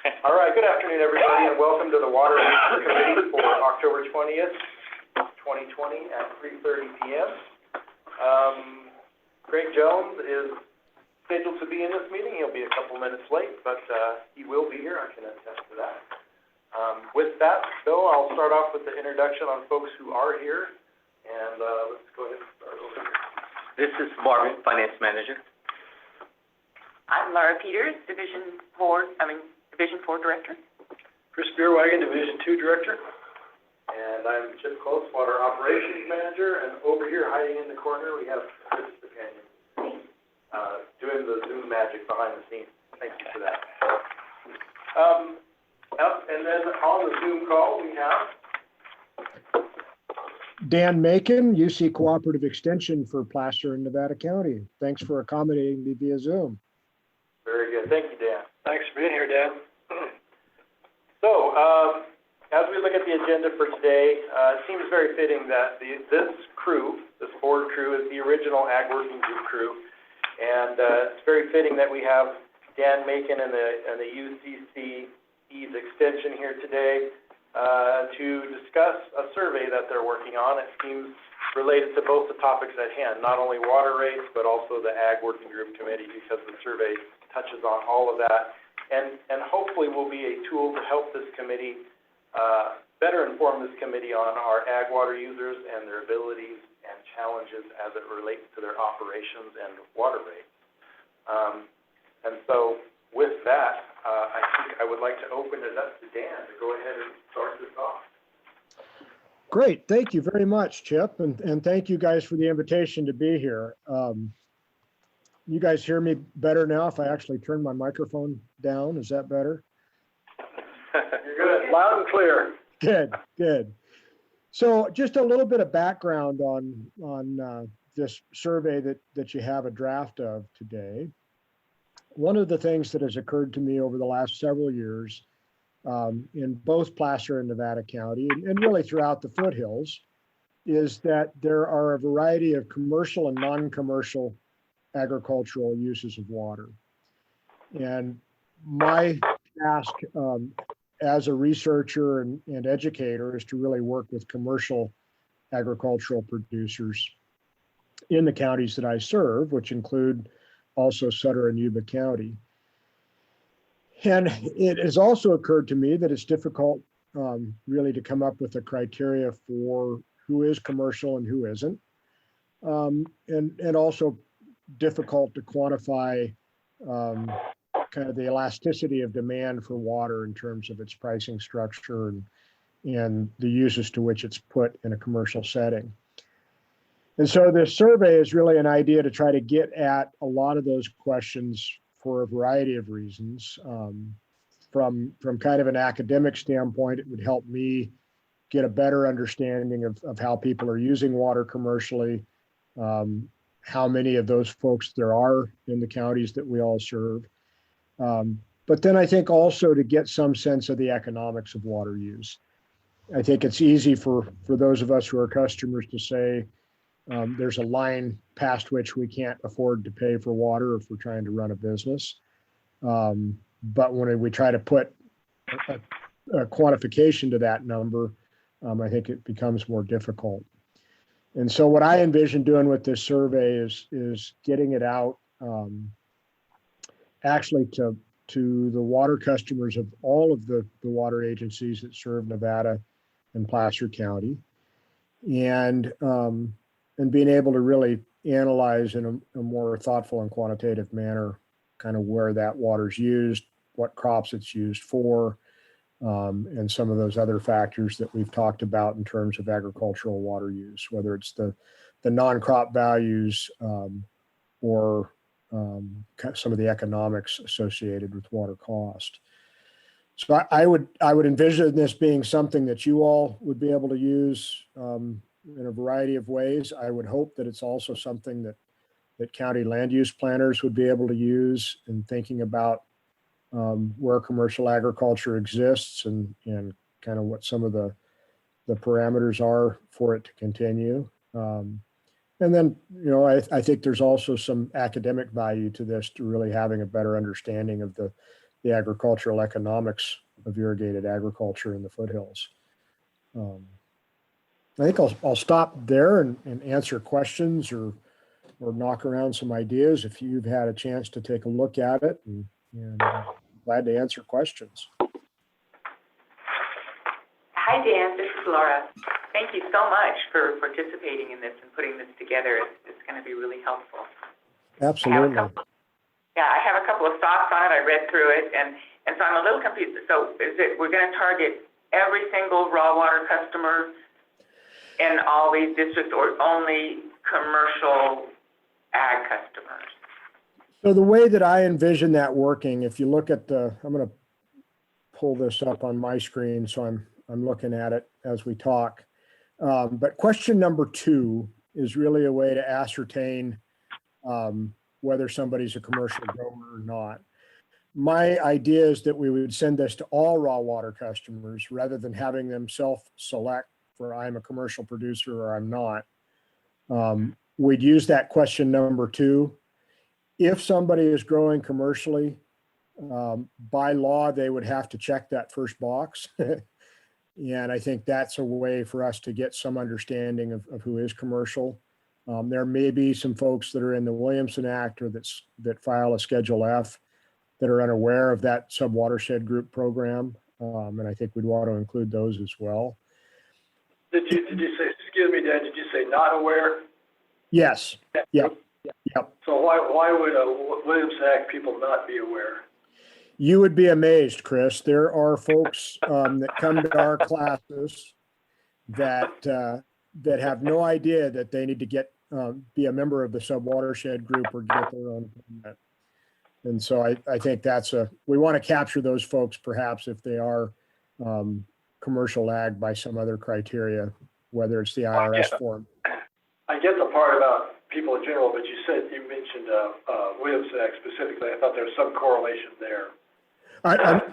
All right, good afternoon, everybody, and welcome to the Water Resources Committee for October 20th, 2020 at 3:30 p.m. Greg Jones is scheduled to be in this meeting. He'll be a couple minutes late, but he will be here. I can attest to that. With that, though, I'll start off with the introduction on folks who are here, and let's go ahead and start over here. This is Marvin, Finance Manager. I'm Laura Peters, Division 4 Director. Chris Beerwagen, Division 2 Director. And I'm Chip Close, Water Operations Manager. And over here, hiding in the corner, we have Chris the Companion, doing the Zoom magic behind the scenes. Thank you for that. And then on the Zoom call, we have Dan Macon, UC Cooperative Extension for Placer in Nevada County. Thanks for accommodating me via Zoom. Very good. Thank you, Dan. Thanks for being here, Dan. So, as we look at the agenda for today, it seems very fitting that this board crew, is the original Ag Working Group crew. And it's very fitting that we have Dan Macon and the UCCE's extension here today to discuss a survey that they're working on. It seems related to both the topics at hand, not only water rates, but also the Ag Working Group Committee, because the survey touches on all of that, and hopefully will be a tool to help this committee better inform this committee on our ag water users and their abilities and challenges as it relates to their operations and water rates. And so with that, I think I would like to open it up to Dan to go ahead and start this off. Great, thank you very much, Chip, and thank you guys for the invitation to be here. You guys hear me better now if I actually turn my microphone down? Is that better? You're good, loud and clear. Good, good. So just a little bit of background on this survey that you have a draft of today. One of the things that has occurred to me over the last several years in both Placer and Nevada County, and really throughout the foothills, is that there are a variety of commercial and non-commercial agricultural uses of water. And my task as a researcher and educator is to really work with commercial agricultural producers in the counties that I serve, which include also Sutter and Yuba County. And it has also occurred to me that it's difficult really to come up with a criteria for who is commercial and who isn't. And also difficult to quantify kind of the elasticity of demand for water in terms of its pricing structure and the uses to which it's put in a commercial setting. And so this survey is really an idea to try to get at a lot of those questions for a variety of reasons. From kind of an academic standpoint, it would help me get a better understanding of how people are using water commercially, how many of those folks there are in the counties that we all serve. But then I think also to get some sense of the economics of water use. I think it's easy for those of us who are customers to say there's a line past which we can't afford to pay for water if we're trying to run a business. But when we try to put a quantification to that number, I think it becomes more difficult. And so what I envision doing with this survey is getting it out actually to the water customers of all of the water agencies that serve Nevada and Placer County, and being able to really analyze in a more thoughtful and quantitative manner kind of where that water's used, what crops it's used for, and some of those other factors that we've talked about in terms of agricultural water use, whether it's the non-crop values or some of the economics associated with water cost. So I would envision this being something that you all would be able to use in a variety of ways. I would hope that it's also something that county land use planners would be able to use in thinking about where commercial agriculture exists and kind of what some of the parameters are for it to continue. And then, you know, I think there's also some academic value to this, to really having a better understanding of the the agricultural economics of irrigated agriculture in the foothills. I think I'll stop there and answer questions or knock around some ideas if you've had a chance to take a look at it, and glad to answer questions. Hi, Dan. This is Laura. Thank you so much for participating in this and putting this together. It's going to be really helpful. Absolutely. I have a couple of thoughts on it. I read through it, and so I'm a little confused. So we're going to target every single raw water customer in all these districts, or only commercial ag customers? So the way that I envision that working, if you look at I'm going to pull this up on my screen, so I'm looking at it as we talk. But question number 2 is really a way to ascertain whether somebody's a commercial grower or not. My idea is that we would send this to all raw water customers rather than having them self-select for I'm a commercial producer or I'm not. We'd use that question number 2. If somebody is growing commercially, by law, they would have to check that first box. And I think that's a way for us to get some understanding of who is commercial. There may be some folks that are in the Williamson Act or that file a Schedule F that are unaware of that sub-watershed group program. And I think we'd want to include those as well. Did you say, excuse me, Dan, did you say not aware? Yes. Yep. So why would Williamson Act people not be aware? You would be amazed, Chris. There are folks that come to our classes that have no idea that they need to be a member of the sub-watershed group or get their own permit. And so I think we want to capture those folks perhaps if they are commercial ag by some other criteria, whether it's the IRS form. I get the part about people in general, but you mentioned Williamson Act specifically. I thought there was some correlation there.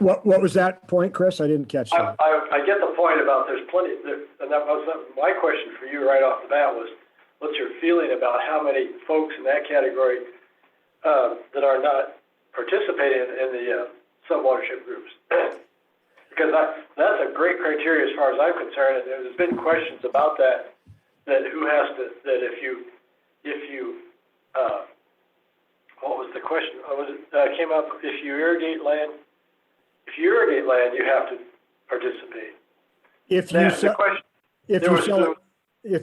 What was that point, Chris? I didn't catch that. I get the point about there's plenty, and that was my question for you right off the bat was, what's your feeling about how many folks in that category that are not participating in the sub-watershed groups? Because that's a great criteria as far as I'm concerned, and there's been questions about that who has to, that if you what was the question? Came up, if you irrigate land, you have to participate. If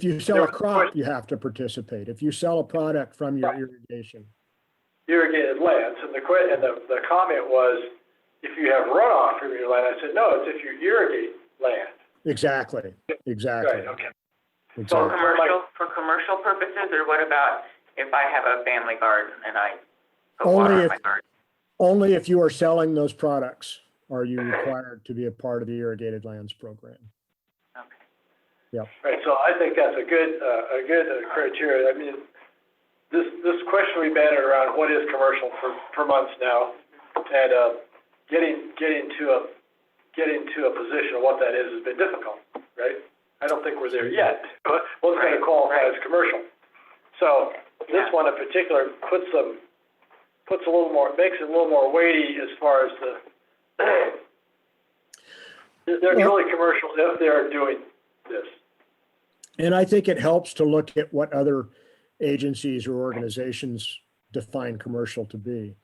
you sell a crop, you have to participate. If you sell a product from your irrigation. Irrigated lands, and the comment was, if you have runoff from your land, I said, no, it's if you irrigate land. Exactly. Right, okay. Exactly. So for commercial purposes, or what about if I have a family garden and I put water in my garden? Only if you are selling those products are you required to be a part of the irrigated lands program. Okay. Yep. Right, so I think that's a good criteria. I mean, this question we've bandied around what is commercial for months now, and getting to a position of what that is has been difficult, right? I don't think we're there yet. But what's going to qualify as commercial? So this one in particular puts a little more, makes it a little more weighty as far as they're truly commercial if they're doing this. And I think it helps to look at what other agencies or organizations define commercial to be.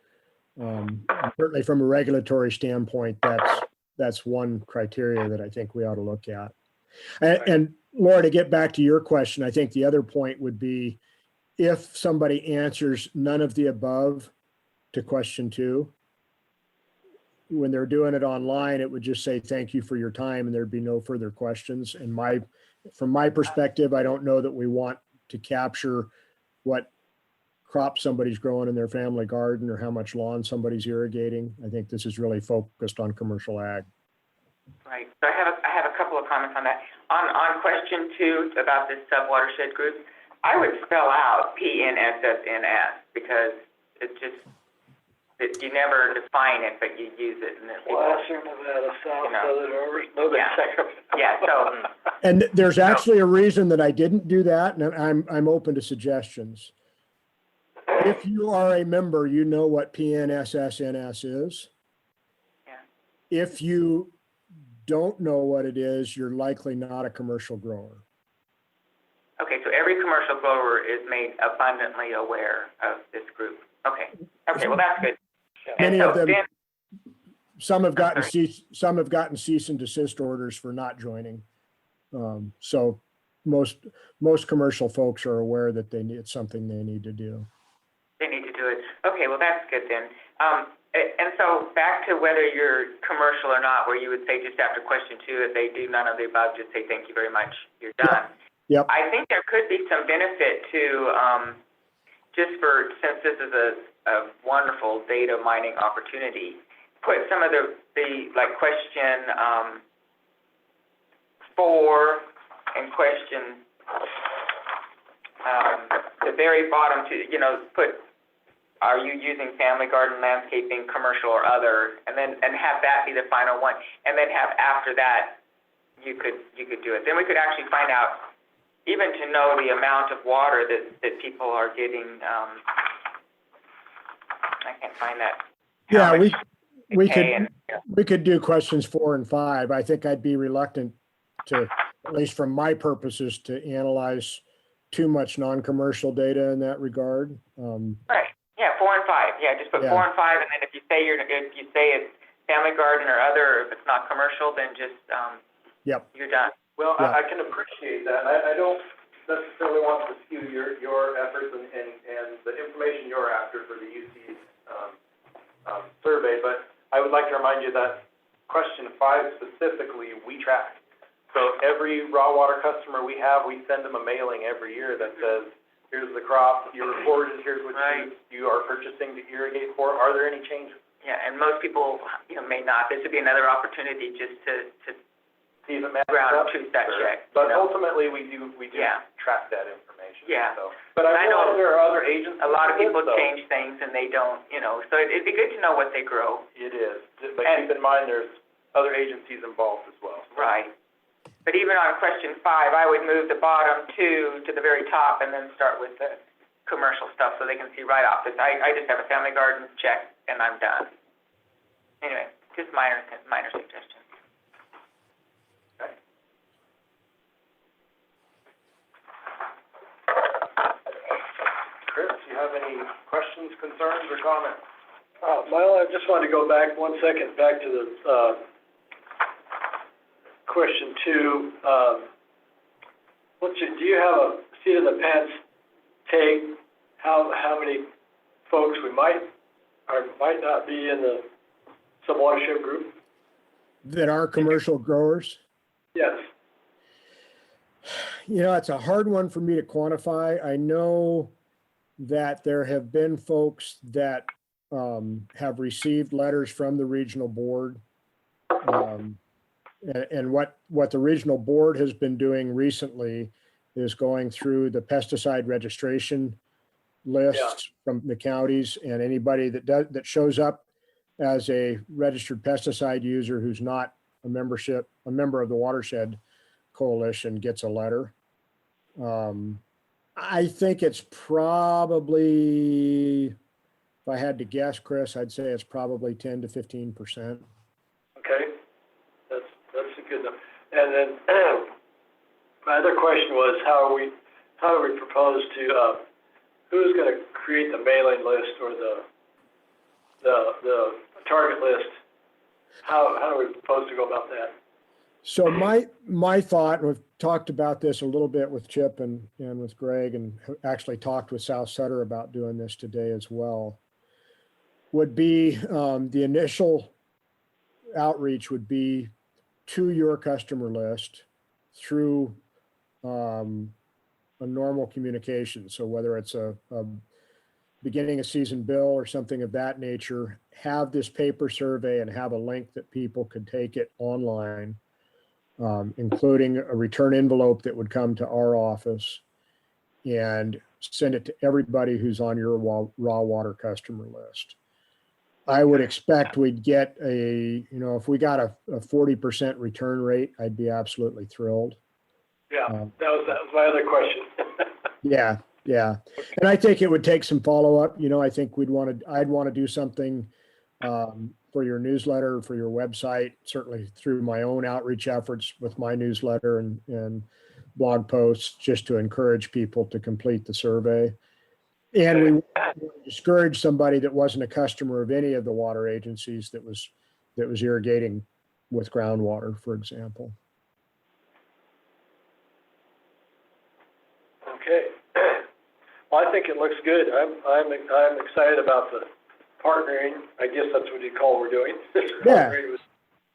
Certainly from a regulatory standpoint, that's one criteria that I think we ought to look at. And Laura, to get back to your question, I think the other point would be if somebody answers none of the above to question 2, when they're doing it online, it would just say, thank you for your time, and there'd be no further questions. And from my perspective, I don't know that we want to capture what crop somebody's growing in their family garden or how much lawn somebody's irrigating. I think this is really focused on commercial ag. Right. So I have a couple of comments on that. On question 2 about this sub-watershed group, I would spell out PNSSNS because you never define it, but you use it. Western Nevada, South, Southern, yeah. So. And there's actually a reason that I didn't do that, and I'm open to suggestions. If you are a member, you know what PNSSNS is. if you don't know what it is, you're likely not a commercial grower. Okay, so every commercial grower is made abundantly aware of this group. Okay, well, that's good. Many And of so them, then, some have gotten sorry. cease and desist orders for not joining. So most commercial folks are aware that it's something they need to do. They need to do it. Okay, well, that's good then. And so back to whether you're commercial or not, where you would say just after question 2, if they do none of the above, just say thank you very much, you're done. Yep. I think there could be some benefit to, since this is a wonderful data mining opportunity, put some of the like question 4 and question, the very bottom put, are you using family garden, landscaping, commercial, or other, and have that be the final one, and then have after that, you could do it. Then we could actually find out, even to know the amount of water that people are getting. I can't find that. Yeah, we could do questions 4 and 5. I think I'd be reluctant to, at least from my purposes, to analyze too much non-commercial data in that regard. Right. Yeah, 4 and 5. Yeah, just put 4 and 5, and then if you say it's family garden or other, if it's not commercial, then just you're done. Well, I can appreciate that. I don't necessarily want to skew your efforts and the information you're after for the UC survey, but I would like to remind you that question 5 specifically we track. So every raw water customer we have, we send them a mailing every year that says, here's the crop you reported, here's what you are purchasing to irrigate for. Are there any changes? Yeah, and most people may not. This would be another opportunity just to see if it matches ground up. truth that check. But ultimately, we do track that information. Yeah. So, but I know there are other agencies. A lot of people change things and they don't, so it'd be good to know what they grow. It is. But keep in mind, there's other agencies involved as well. Right. But even on question 5, I would move the bottom 2 to the very top and then start with the commercial stuff so they can see right off. I just have a family garden check and I'm done. Anyway, just minor suggestions. Okay. Chris, do you have any questions, concerns, or comments? Well, I just wanted to go back 1 second, back to the question 2. Do you have a seat of the pants take how many folks we might or might not be in the sub-watershed group? That are commercial growers? Yes. It's a hard one for me to quantify. I know that there have been folks that have received letters from the regional board. And what the regional board has been doing recently is going through the pesticide registration lists from the counties, and anybody that shows up as a registered pesticide user who's not a member of the watershed coalition gets a letter. I think it's probably, if I had to guess, Chris, I'd say it's probably 10 to 15%. Okay, that's a good enough. And then my other question was, how do we propose to who's going to create the mailing list or the target list? How do we propose to go about that? So my thought, and we've talked about this a little bit with Chip and with Greg, and actually talked with South Sutter about doing this today as well, would be the initial outreach would be to your customer list through a normal communication. So whether it's a beginning a season bill or something of that nature, have this paper survey and have a link that people could take it online, including a return envelope that would come to our office, and send it to everybody who's on your raw water customer list. I would expect we'd get if we got a 40% return rate, I'd be absolutely thrilled. Yeah, that was my other question. Yeah. And I think it would take some follow-up. I think I'd want to do something for for your newsletter, for your website, certainly through my own outreach efforts with my newsletter and blog posts, just to encourage people to complete the survey. And we discourage somebody that wasn't a customer of any of the water agencies that was irrigating with groundwater, for example. Okay. Well, I think it looks good. I'm excited about the partnering. I guess that's what you call what we're doing. Yeah.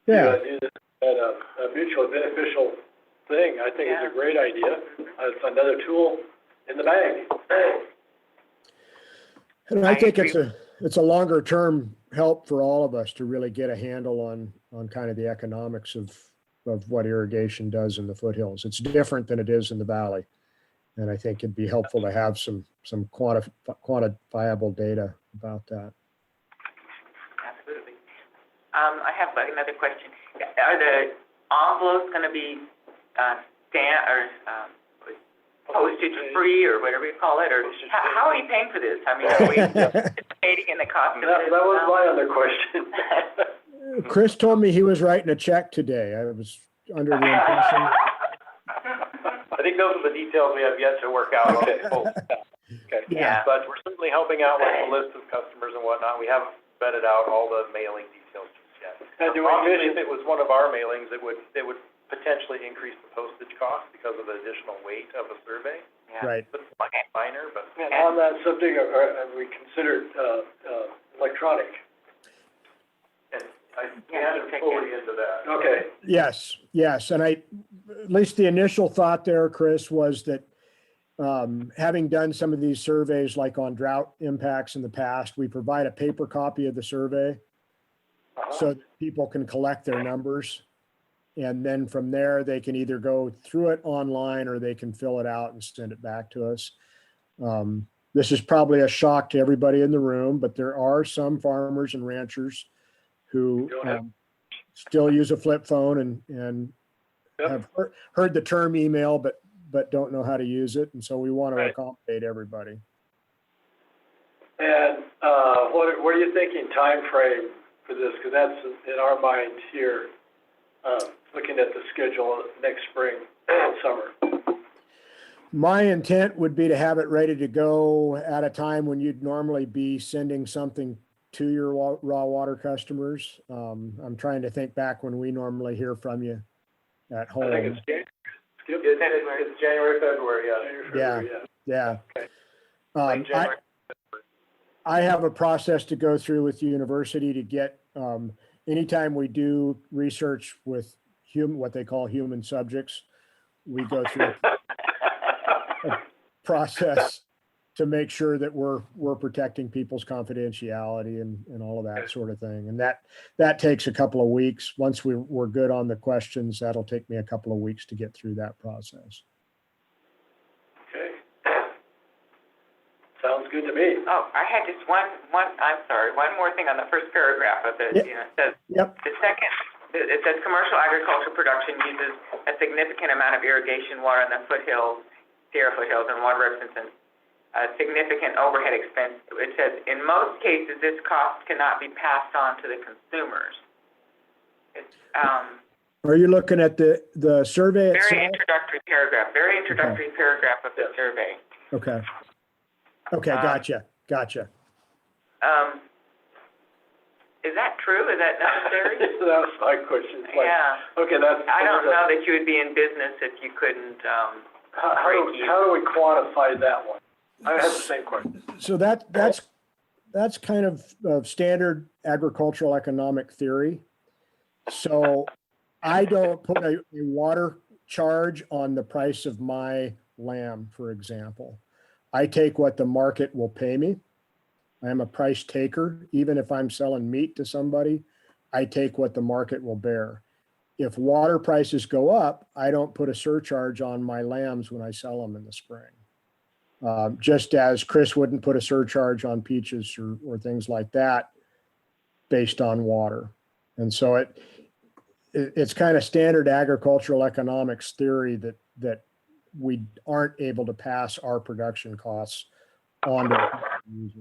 Yeah. Do this at a mutually beneficial thing. I think it's a great idea. It's another tool in the bag. And I think it's a longer term help for all of us to really get a handle on kind of the economics of what irrigation does in the foothills. It's different than it is in the valley. And I think it'd be helpful to have some quantifiable data about that. Absolutely. I have another question. Are the envelopes going to be postage free or whatever you call it? Or how are you paying for this? I mean, are we participating in the cost of That this? was my other question. Chris told me he was writing a check today. I was under the impression. I think those are the details we have yet to work out. Okay. Okay. Yeah. But we're certainly helping out with the list of customers and whatnot. We haven't vetted out all the mailing details just yet. And do we Obviously, if it was one of our mailings, it would potentially increase the postage cost because of the additional weight of the survey. Yeah. Right. But it's minor, but. And on that subject, have we considered electronic? And I added fully into that. Okay. Yes. And at least the initial thought there, Chris, was that having done some of these surveys like on drought impacts in the past, we provide a paper copy of the survey so that people can collect their numbers. And then from there, they can either go through it online or they can fill it out and send it back to us. This is probably a shock to everybody in the room, but there are some farmers and ranchers who still use a flip phone and have heard the term email, but don't know how to use it. And so we want to accommodate everybody. And what are you thinking time frame for this? Because that's in our mind here, looking at the schedule next spring and summer. My intent would be to have it ready to go at a time when you'd normally be sending something to your raw water customers. I'm trying to think back when we normally hear from you at home. I think it's January. It's January, February, Yeah. Okay. Late January. I have a process to go through with the university to get, anytime we do research with what they call human subjects, we go through a process to make sure that we're protecting people's confidentiality and all of that sort of thing. And that takes a couple of weeks. Once we're good on the questions, that'll take me a couple of weeks to get through that process. Okay. Sounds good to me. Oh, I had just one more thing on the first paragraph of it. Yep. It says, Yep. it says commercial agriculture production uses a significant amount of irrigation water in the foothills, Sierra foothills, and water represents a significant overhead expense. It says, in most cases, this cost cannot be passed on to the consumers. It's, Are you looking at the survey itself? very introductory paragraph of the survey. Okay. Gotcha. Is that true? Is that necessary? That was my question. Okay, that's. I don't know that you would be in business if you couldn't, How do we quantify that one? I have the same question. So that's kind of standard agricultural economic theory. So I don't put a water charge on the price of my lamb, for example. I take what the market will pay me. I am a price taker. Even if I'm selling meat to somebody, I take what the market will bear. If water prices go up, I don't put a surcharge on my lambs when I sell them in the spring. Just as Chris wouldn't put a surcharge on peaches or things like that based on water. And so it's kind of standard agricultural economics theory that we aren't able to pass our production costs on to the user.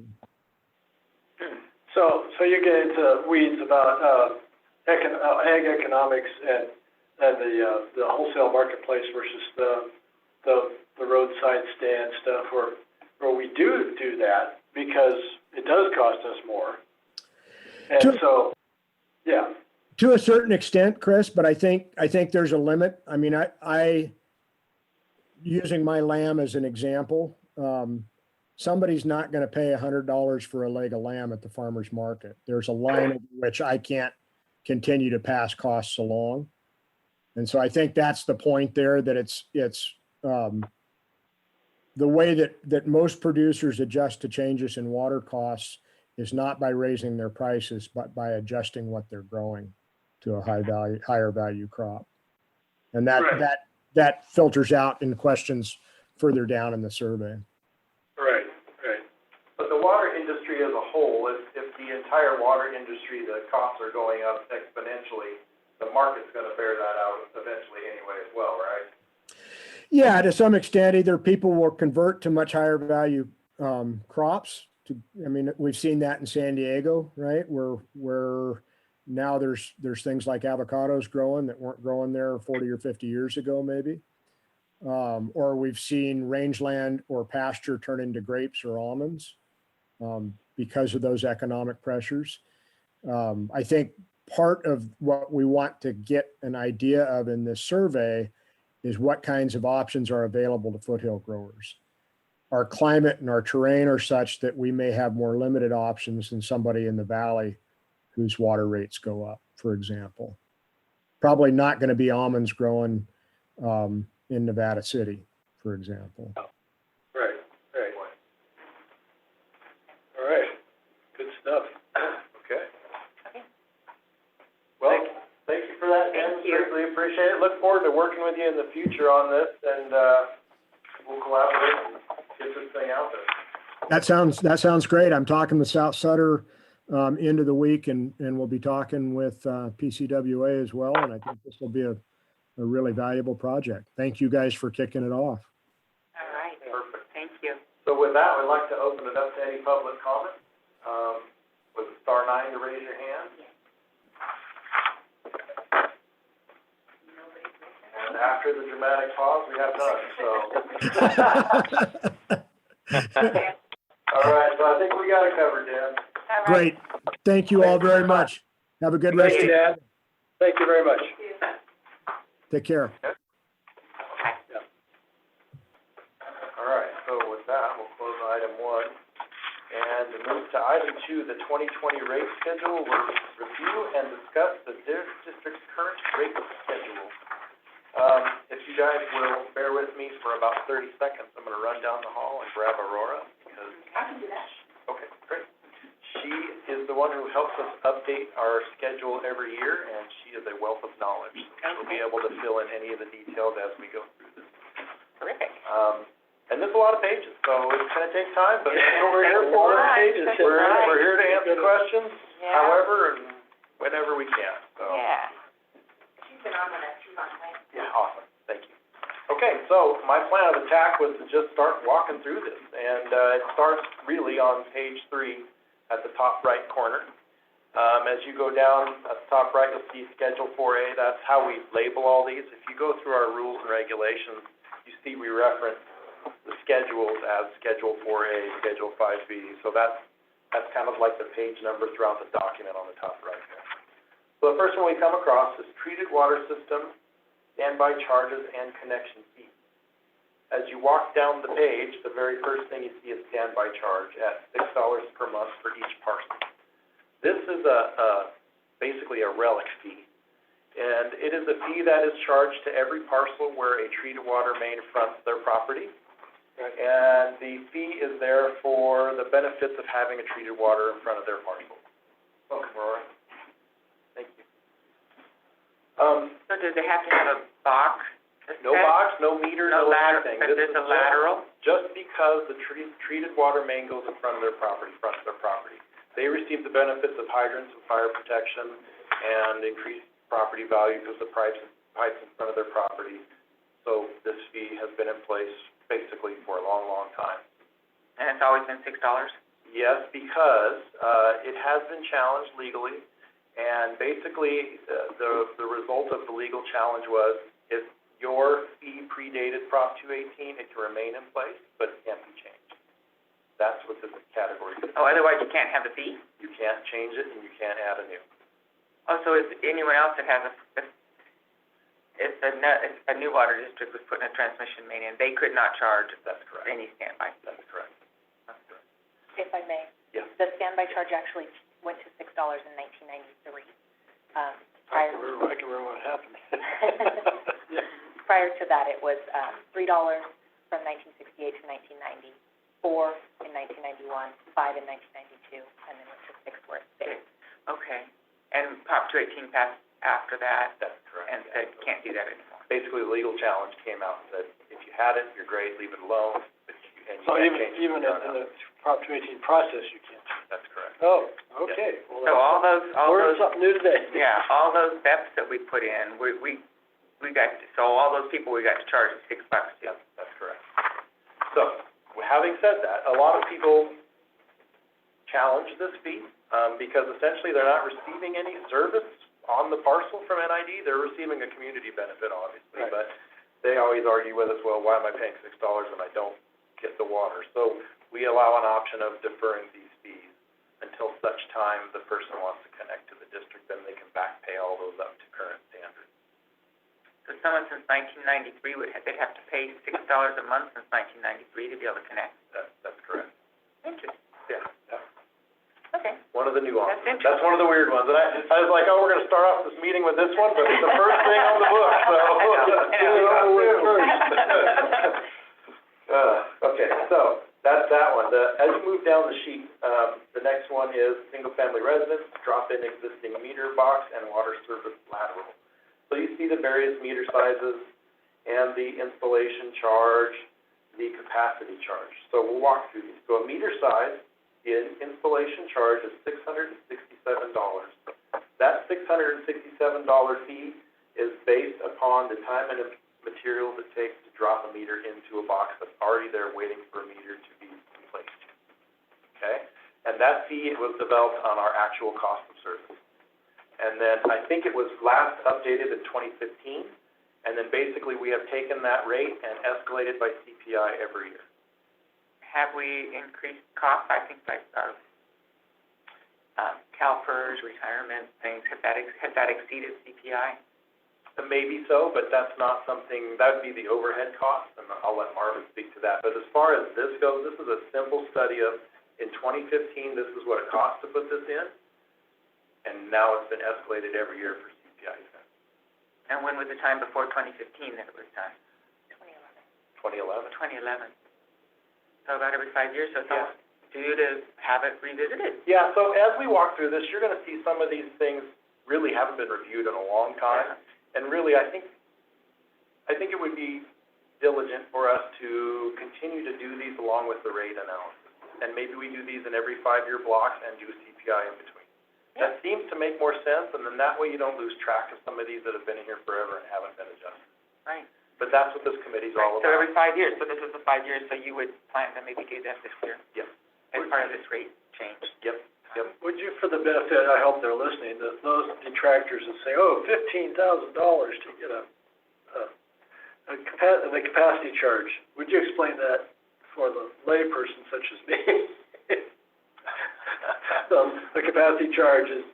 So you get into weeds about ag economics and the wholesale marketplace versus the roadside stand stuff where we do that because it does cost us more. And so, yeah. To a certain extent, Chris, but I think there's a limit. I mean, I using my lamb as an example, somebody's not going to pay $100 for a leg of lamb at the farmer's market. There's a line at which I can't continue to pass costs along. And so I think that's the point there, that it's the way that most producers adjust to changes in water costs is not by raising their prices, but by adjusting what they're growing to a higher value crop. And that filters out in questions further down in the survey. Right. But the water industry as a whole, if the entire water industry, the costs are going up exponentially, the market's going to bear that out eventually anyway as well, right? Yeah, to some extent, either people will convert to much higher value crops. I mean, we've seen that in San Diego, right? Where now there's things like avocados growing that weren't growing there 40 or 50 years ago, maybe. Or we've seen rangeland or pasture turn into grapes or almonds because of those economic pressures. I think part of what we want to get an idea of in this survey is what kinds of options are available to foothill growers. Our climate and our terrain are such that we may have more limited options than somebody in the valley whose water rates go up, for example. Probably not going to be almonds growing in Nevada City, for example. Right. All right. Good stuff. Okay. Well, thank you for that, Dan. Thank you. Certainly appreciate it. Look forward to working with you in the future on this, and we'll collaborate and get this thing out there. That sounds great. I'm talking with South Sutter end of the week, and we'll be talking with PCWA as well. And I think this will be a really valuable project. Thank you guys for kicking it off. All right. Perfect. Thank you. So with that, we'd like to open it up to any public comment. With *9 to raise your hand. And after the dramatic pause, we have none, so. All right, so I think we got it covered, Dan. All right. Great. Thank you all very much. Have a good rest Thank of you, your Dad. Thank you very much. Take care. All right, so with that, we'll close item 1 and move to item 2, the 2020 rate schedule. We'll review and discuss the district's current rate schedule. If you guys will bear with me for about 30 seconds, I'm going to run down the hall and grab Aurora because. I can do that. Okay, great. She is the one who helps us update our schedule every year, and she is a wealth of knowledge. She'll be able to fill in any of the details as we go through this. Terrific. And there's a lot of pages, so it's going to take time, but that's what we're here for. That's right. We're here to answer questions, Yeah. however and whenever we can, so. Yeah. She's been on when she's on way. Yeah, awesome, thank you. Okay, so my plan of attack was to just start walking through this, and it starts really on page 3 at the top right corner. As you go down at the top right, you'll see Schedule 4A. That's how we label all these. If you go through our rules and regulations, you see we reference the schedules as Schedule 4A, Schedule 5B. So that's kind of like the page number throughout the document on the top right there. So the first one we come across is treated water system, standby charges, and connection fees. As you walk down the page, the very first thing you see is standby charge at $6 per month for each parcel. This is basically a relic fee, and it is a fee that is charged to every parcel where a treated water main fronts their property. And the fee is there for the benefits of having a treated water in front of their parcel. Welcome, Aurora. Thank you. So does it have to have a box? No box, no meter, no anything. But there's a lateral? Just because the treated water main goes in front of their property, They receive the benefits of hydrants and fire protection and increased property value because the pipes in front of their property. So this fee has been in place basically for a long, long time. And it's always been $6? Yes, because, it has been challenged legally, and basically, the result of the legal challenge was if your fee predated Prop 218, it can remain in place, but it can't be changed. That's what this category is. Oh, otherwise you can't have the fee? You can't change it and you can't add a new. Oh, so if anyone else that has if a new water district was putting a transmission main in, they could not charge That's correct. any standby? That's correct. That's correct. If I may. Yes. The standby charge actually went to $6 in 1993. I Prior, can remember what happened. prior to that, it was, $3 from 1968 to 1990, $4 in 1991, $5 in 1992, and then went to $6 where it stayed. Okay. And Prop 218 passed after that That's correct. and said, can't do that anymore. Basically, the legal challenge came out and said, if you had it, you're great, leave it alone, but you So can't change it. even in the Prop 218 process, you can't. That's correct. Oh, okay. Well, So all those, learned something new today. yeah, all those steps that we put in, we got, so all those people we got to charge $6 too. That's correct. So, having said that, a lot of people challenge this fee, because essentially they're not receiving any service on the parcel from NID. They're receiving a community benefit, obviously, Right. but they always argue with us, well, why am I paying $6 when I don't get the water? So, we allow an option of deferring these fees until such time the person wants to connect to the district, then they can back pay all those up to current standards. So someone since 1993 they'd have to pay $6 a month since 1993 to be able to connect? That's correct. Interesting. Yeah. Okay. One of the nuances. That's interesting. That's one of the weird ones. And I was like, oh, we're gonna start off this meeting with this one, but it's the first thing on the book, so. I know. Okay, so, that's that one. As you move down the sheet, the next one is single-family residence, drop-in existing meter box, and water service lateral. So you see the various meter sizes and the installation charge, the capacity charge. So we'll walk through these. So a meter size, the installation charge is $667. That $667 fee is based upon the time and materials it takes to drop a meter into a box that's already there waiting for a meter to be replaced. Okay? And that fee was developed on our actual cost of service. And then I think it was last updated in 2015, and then basically we have taken that rate and escalated by CPI every year. Have we increased costs? I think like our CalPERS, retirement things, has that exceeded CPI? Maybe so, but that's not something, that would be the overhead cost, and I'll let Marvin speak to that. But as far as this goes, this is a simple study of, in 2015, this is what it cost to put this in, and now it's been escalated every year for CPI events. And when was the time before 2015 that it was done? 2011? 2011. So about every 5 years, so it's Yeah. due to have it revisited. Yeah, so as we walk through this, you're gonna see some of these things really haven't been reviewed in a long time. And really, I think it would be diligent for us to continue to do these along with the rate analysis. And maybe we do these in every 5-year blocks and do CPI in between. Yeah. That seems to make more sense, and then that way you don't lose track of some of these that have been in here forever and haven't been adjusted. Right. But that's what this committee's all So about. every 5 years, so this is the 5 years, so you would plan to maybe do that this year Yep, as part of this rate change? yep. Would you, for the benefit, I hope they're listening, those detractors that say, oh, $15,000 to get the capacity charge, would you explain that for the layperson such as me? The capacity charge is,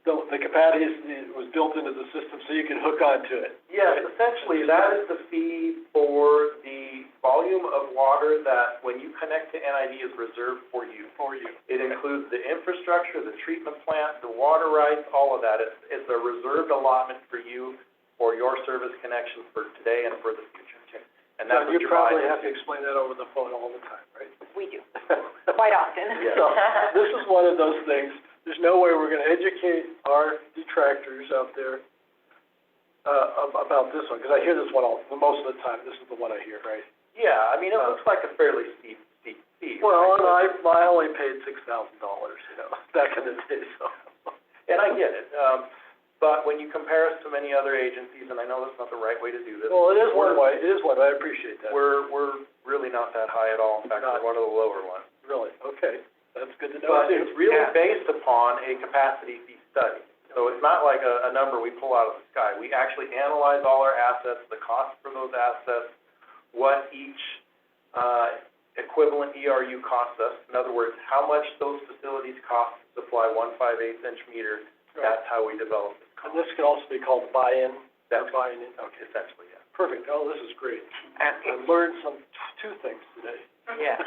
the capacity was built into the system so you can hook onto it. Yes, essentially, that is the fee for the volume of water that, when you connect to NID, is reserved for you. It includes the infrastructure, the treatment plant, the water rights, all of that. It's a reserved allotment for you for your service connection for today and for the future. And that's what You you're probably buying have to explain that over the phone all the time, right? We do, quite often. Yeah. So, this is one of those things, there's no way we're gonna educate our detractors out there about this one, because I hear this one most of the time, this is the one I hear, right? Yeah, I mean, it looks like a fairly steep fee. Well, right? and I only paid $6,000, back in the day, so. And I get it, but when you compare us to many other agencies, and I know that's not the right way to do this. Well, it is one way, I appreciate that. We're really not that high at all. In fact, we're one of the lower ones. Really, okay. That's good to know But too. it's really Yeah. based upon a capacity fee study. So it's not like a number we pull out of the sky. We actually analyze all our assets, the cost for those assets, what each, equivalent ERU costs us. In other words, how much those facilities cost to supply 1/5/8 inch meter. That's how we develop this And cost. this could also be called buy-in, That's buying in, okay. essentially, yeah. Perfect, oh, this is great. I And, learned two things today. yeah.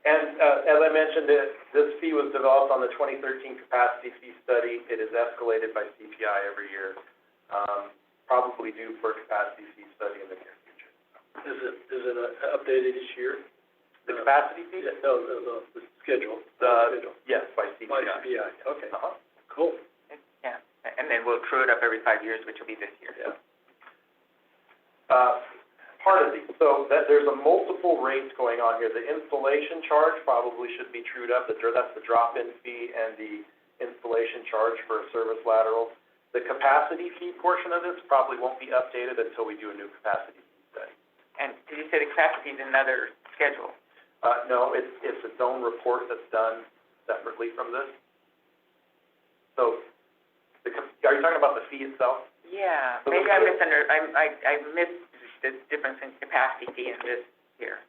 And, as I mentioned, this fee was developed on the 2013 capacity fee study. It is escalated by CPI every year, probably due for a capacity fee study in the near future. Is it updated each year? The capacity fee? Yeah, no, the schedule. Yes, by By CPI. CPI, okay, Uh-huh. cool. Yeah, and then we'll true it up every 5 years, which will be this year. Yeah. Part of these, so there's a multiple rates going on here. The installation charge probably should be trued up, that's the drop-in fee and the installation charge for a service lateral. The capacity fee portion of this probably won't be updated until we do a new capacity fee study. And did you say the capacity is another schedule? No, it's its own report that's done separately from this. So, are you talking about the fee itself? Yeah, So maybe the- I missed the difference in capacity fee in this here.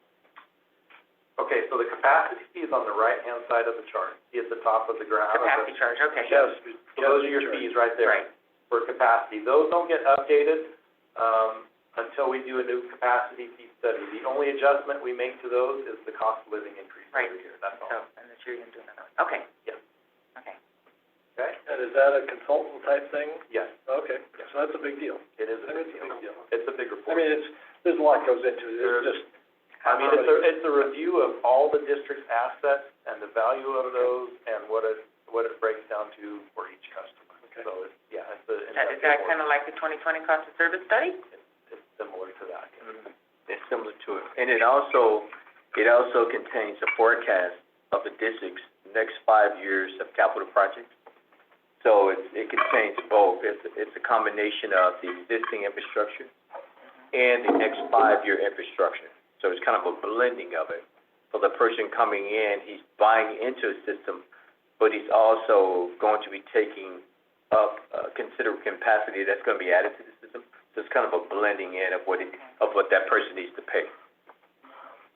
Okay, so the capacity fee is on the right-hand side of the chart. See at the top of the graph? Capacity charge, okay. Yes, so those are your fees right there. Right. For capacity. Those don't get updated, until we do a new capacity fee study. The only adjustment we make to those is the cost of living increase Right. every year, that's all. So, and this year you're doing another, okay. Yes. Okay. Okay? And is that a consultant type thing? Yes, Okay, so that's a big deal. it is a I mean, big it's a big deal. deal. It's a big I report. mean, there's a lot goes into it, There's- it's just. It's a review of all the district's assets and the value of those and what it breaks down to for each customer. Okay. So it's, yeah, it's a. Is that kind of like the 2020 cost of service study? It's similar to that. It's similar to it. And it also contains a forecast of the district's next 5 years of capital projects. So it contains both. It's a combination of the existing infrastructure and the next 5-year infrastructure. So it's kind of a blending of it. So the person coming in, he's buying into a system, but he's also going to be taking up considerable capacity that's going to be added to the system. So it's kind of a blending in of what that person needs to pay.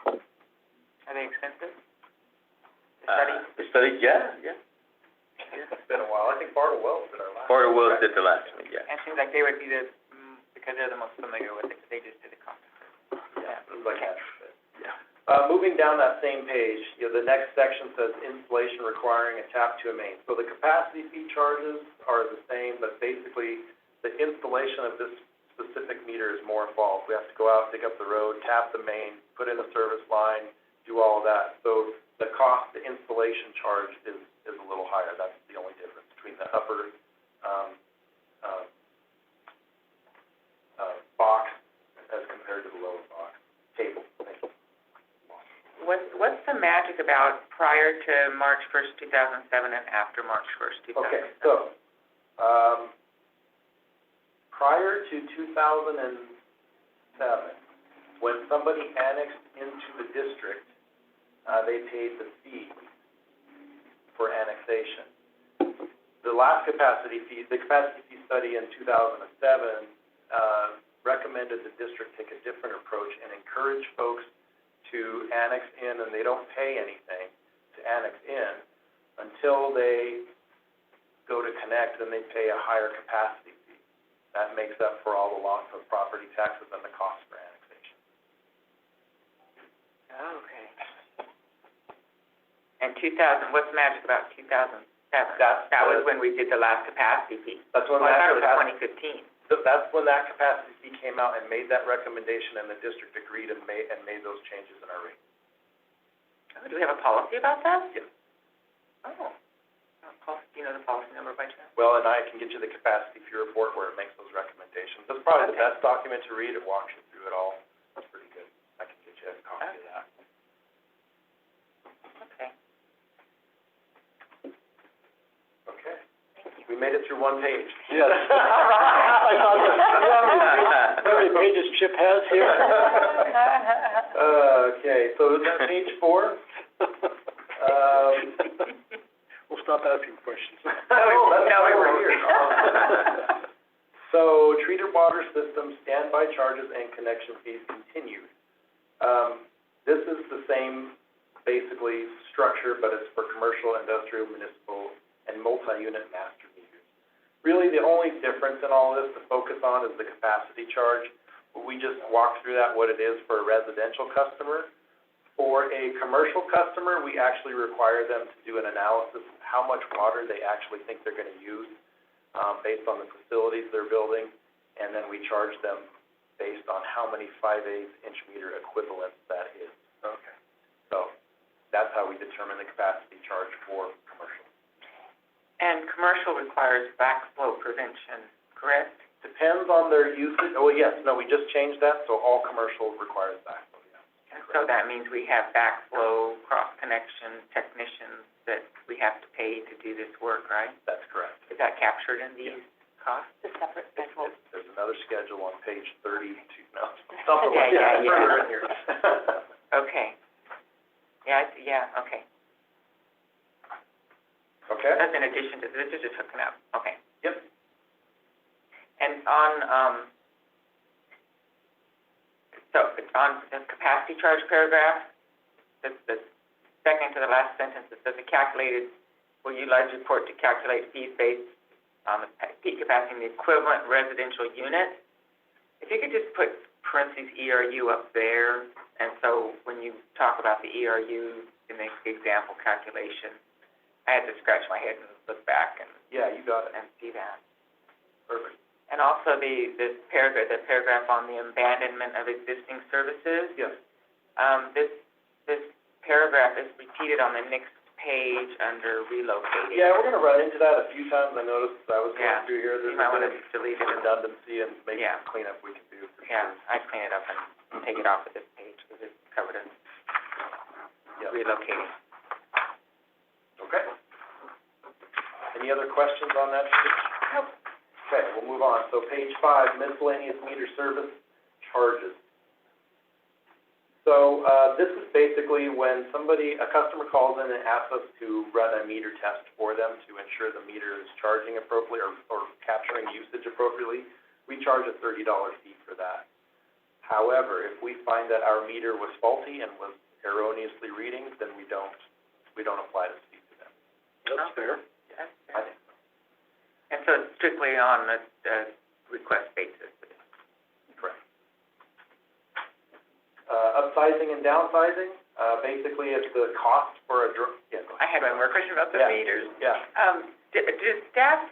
Are they expensive? The study? The study, yeah. It's been a while. I think Bartle Wells did our last. Part of Wells did the last one, yeah. And it seems like they would be because they're the most familiar with it, they just did the cost. Yeah, it was like that. Moving down that same page, the next section says installation requiring a tap to a main. So the capacity fee charges are the same, but basically the installation of this specific meter is more involved. We have to go out, dig up the road, tap the main, put in a service line, do all of that. So the cost, the installation charge is a little higher. That's the only difference between the upper, box as compared to the lower box, table. What's the magic about prior to March 1st, 2007 and after March 1st, 2007? Okay, so, prior to 2007, when somebody annexed into the district, they paid the fee for annexation. The last capacity fee study in 2007, recommended the district take a different approach and encourage folks to annex in, and they don't pay anything to annex in until they go to connect, and they pay a higher capacity fee. That makes up for all the loss of property taxes and the cost for annexation. Okay. And 2000, what's the magic about 2007? That was when we did the last capacity fee. That's when Well, I that thought it was capacity, 2015. so that's when that capacity fee came out and made that recommendation, and the district agreed and made those changes in our rate. Oh, do we have a policy about that? Yes. Oh. Do you know the policy number by chance? Well, and I can get you the capacity fee report where it makes those recommendations. That's probably the Okay. best document to read. It walks you through it all. That's pretty good. I can get you a copy of that. Okay. Okay. We made it through one page. Yes. I thought, how many pages Chip has here? Okay, so is that page 4? We'll stop asking questions. Oh, that's No, why we we're won't. here. So, treated water systems, standby charges, and connection fees continued. This is the same, basically, structure, but it's for commercial, industrial, municipal, and multi-unit master meters. Really, the only difference in all this to focus on is the capacity charge. We just walked through that, what it is for a residential customer. For a commercial customer, we actually require them to do an analysis of how much water they actually think they're gonna use, based on the facilities they're building, and then we charge them based on how many 5/8 inch meter equivalents that is. Okay. So, that's how we determine the capacity charge for commercial. And commercial requires backflow prevention, correct? Depends on their usage, oh, yes, no, we just changed that, so all commercial requires backflow, yeah. And so that means we have backflow, cross-connection technicians that we have to pay to do this work, right? That's correct. Is that captured in these costs? The separate schedule. There's another schedule on page 32, no, something like Yeah, that, yeah, further in here. Okay. Yeah, okay. Okay? That's in addition to, this is just hooking up, okay. Yep. And on, so it's on the capacity charge paragraph, the second to the last sentence, it says the calculated, will utilize report to calculate fees based on the peak capacity in the equivalent residential unit. If you could just put parentheses ERU up there, and so when you talk about the ERU in the example calculation, I had to scratch my head and look back and, Yeah, you got it. and see that. Perfect. And also the paragraph on the abandonment of existing services. Yes. This paragraph is repeated on the next page under relocating. Yeah, we're gonna run into that a few times, I noticed, as I was Yeah. going through here, You there's might a wanna bit of delete it. redundancy and maybe Yeah. some cleanup we can do for sure. Yeah, I clean it up and take it off of this page, because it's covered in Yep. relocating. Okay. Any other questions on that page? Nope. Okay, we'll move on. So page 5, miscellaneous meter service charges. So, this is basically when a customer calls in and asks us to run a meter test for them to ensure the meter is charging appropriately or capturing usage appropriately, we charge a $30 fee for that. However, if we find that our meter was faulty and was erroneously reading, then we don't apply this fee to them. That's fair. Yes. I think so. And so it's strictly on a request basis. Correct. Upsizing and downsizing, basically it's the cost for a yeah, go I ahead. had one more question about the Yeah. meters. Yeah. Does staff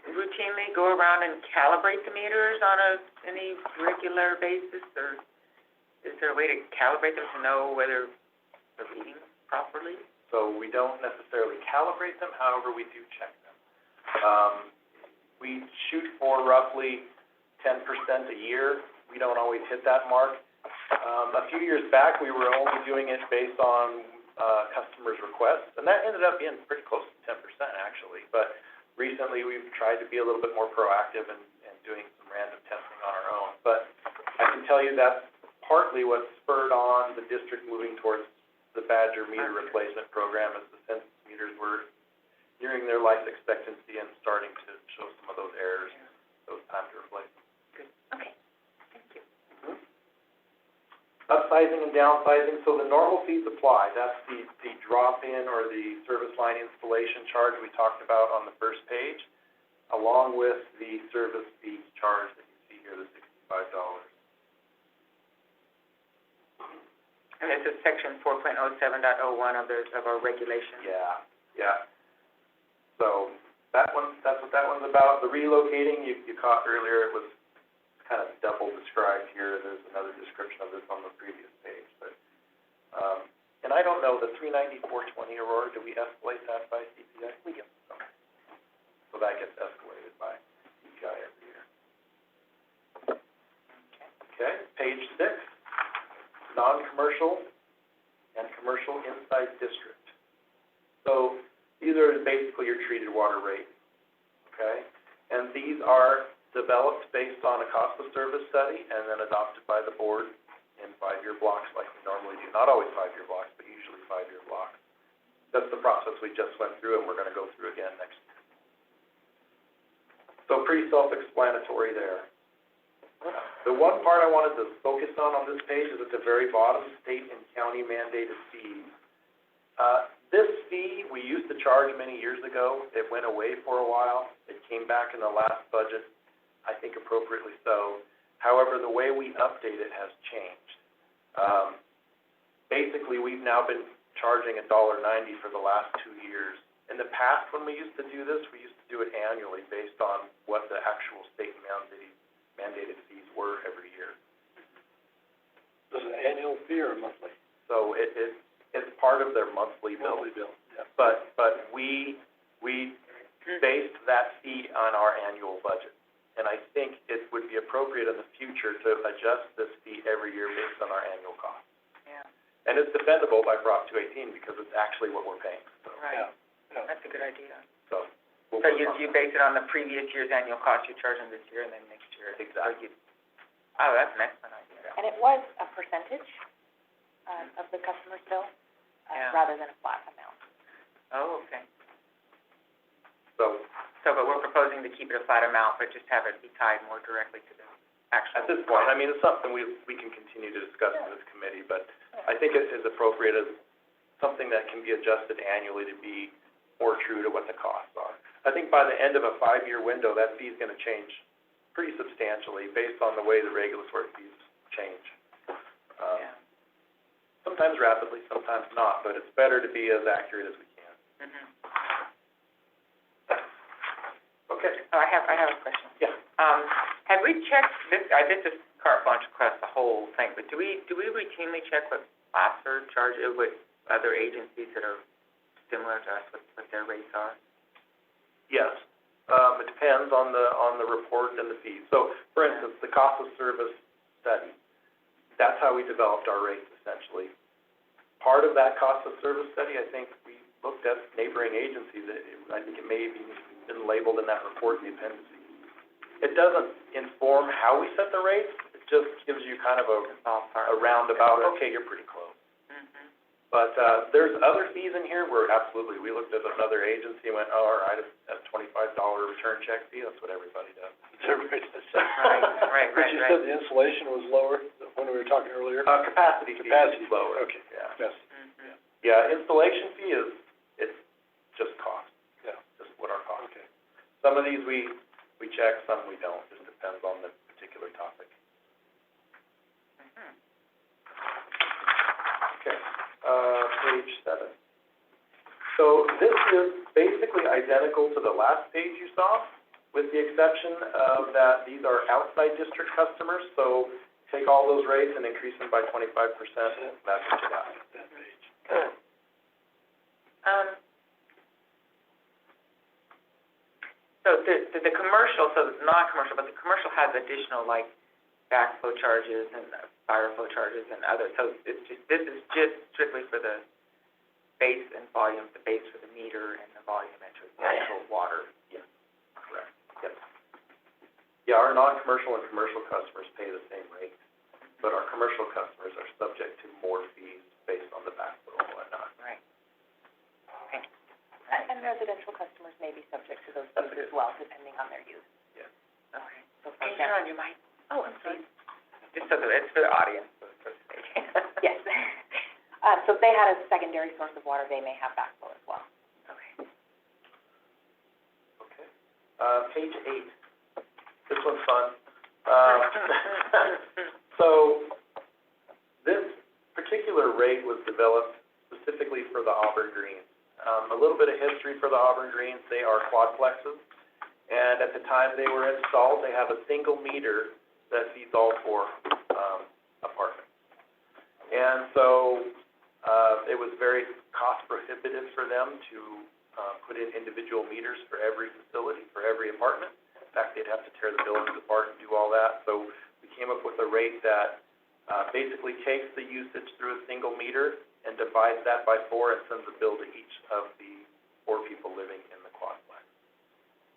routinely go around and calibrate the meters on any regular basis, or is there a way to calibrate them to know whether they're reading properly? So we don't necessarily calibrate them, however, we do check them. We shoot for roughly 10% a year. We don't always hit that mark. A few years back, we were only doing it based on, customers' requests, and that ended up being pretty close to 10% actually. But recently, we've tried to be a little bit more proactive and doing some random testing on our own. But I can tell you that's partly what spurred on the district moving towards the Badger meter replacement program, is the census meters were nearing their life expectancy and starting to show some of those errors, so it's time to replace them. Good, okay, thank you. Upsizing and downsizing, so the normal fees apply. That's the drop-in or the service line installation charge we talked about on the first page, along with the service fee charge that you see here, the $65. And this is section 4.07.01 of our regulations. Yeah, yeah. So that's what that one's about. The relocating, you caught earlier, it was kind of double described here. There's another description of this on the previous page, but, and I don't know, the 394.20 Aurora, do we escalate that by CPI? We do. Okay. So that gets escalated by CPI every year. Okay, page 6, non-commercial and commercial inside district. So these are basically your treated water rates, okay? And these are developed based on a cost of service study and then adopted by the board in 5-year blocks like we normally do. Not always 5-year blocks, but usually 5-year blocks. That's the process we just went through, and we're gonna go through again next year. So pretty self-explanatory there. The one part I wanted to focus on this page is at the very bottom, state and county mandated fees. This fee, we used to charge many years ago. It went away for a while. It came back in the last budget, I think appropriately so. However, the way we update it has changed. Basically, we've now been charging $1.90 for the last 2 years. In the past, when we used to do this, we used to do it annually based on what the actual state mandated fees were every year. Is it an annual fee or a monthly? So it's part of their monthly bill. Monthly bill, yeah. But we based that fee on our annual budget. And I think it would be appropriate in the future to adjust this fee every year based on our annual cost. Yeah, And it's defendable by Prop 218 because it's actually what we're paying. So, right. Yeah. That's a good idea. so we'll So work you on that. base it on the previous year's annual cost, you charge them this year and then next year. Exactly. Oh, that's an excellent idea. And it was a percentage, of the customer's bill, Yeah. rather than a flat amount. Oh, okay. So But we're proposing to keep it a flat amount, but just have it be tied more directly to the actual. at this point, I mean, it's something we can continue to discuss in this committee, but I think it is appropriate as something that can be adjusted annually to be more true to what the costs are. I think by the end of a 5-year window, that fee is gonna change pretty substantially based on the way the regulatory fees change. Yeah. Sometimes rapidly, sometimes not, but it's better to be as accurate as we can. Mhm. Okay. Oh, I have a question. Yeah. Have we checked this, I did this carte blanche across the whole thing, but do we routinely check what Placer charges, with other agencies that are similar to us, what their rates are? Yes. It depends on the report and the fees. So, for instance, the cost of service study, that's how we developed our rates essentially. Part of that cost of service study, I think we looked at neighboring agencies. I think it may have been labeled in that report in the appendices. It doesn't inform how we set the rates, it just gives you kind of a roundabout, okay, you're pretty close. Mhm. But, there's other fees in here where absolutely, we looked at another agency and went, oh, all right, it's a $25 return check fee, that's what everybody does. Everybody does. Right. But you said the insulation was lower when we were talking earlier? Capacity fee Capacity is lower. Okay. Yeah. Yes, Mhm. Yeah, installation fee it's just cost, yeah, just what our cost. okay. Some of these we check, some we don't, just depends on the particular topic. Mhm. Okay, page 7. So this is basically identical to the last page you saw, with the exception of that these are outside district customers, so take all those rates and increase them by 25%, that's what you got. That page. So the commercial, so it's non-commercial, but the commercial has additional, like, backflow charges and fire flow charges and others, so this is just strictly for the base and volume, the base for the meter and the volume entry, the actual water. Yes, correct, yes. Yeah, our non-commercial and commercial customers pay the same rate, but our commercial customers are subject to more fees based on the backflow and whatnot. Right. Okay. And residential customers may be subject to those fees as well, depending on their use. Yes. Okay. So for Can you turn on example, your mic? Oh, I'm sorry. Just so that, it's for the audience, so it's for the stage. yes. So if they had a secondary source of water, they may have backflow as well. Okay. Okay. Page 8. This one's fun. So, this particular rate was developed specifically for the Auburn Greens. A little bit of history for the Auburn Greens, they are quadplexes, and at the time they were installed, they have a single meter that feeds all 4, apartments. And so, it was very cost prohibitive for them to, put in individual meters for every facility, for every apartment. In fact, they'd have to tear the buildings apart and do all that, so we came up with a rate that, basically takes the usage through a single meter and divides that by 4 and sends a bill to each of the 4 people living in the quadplex.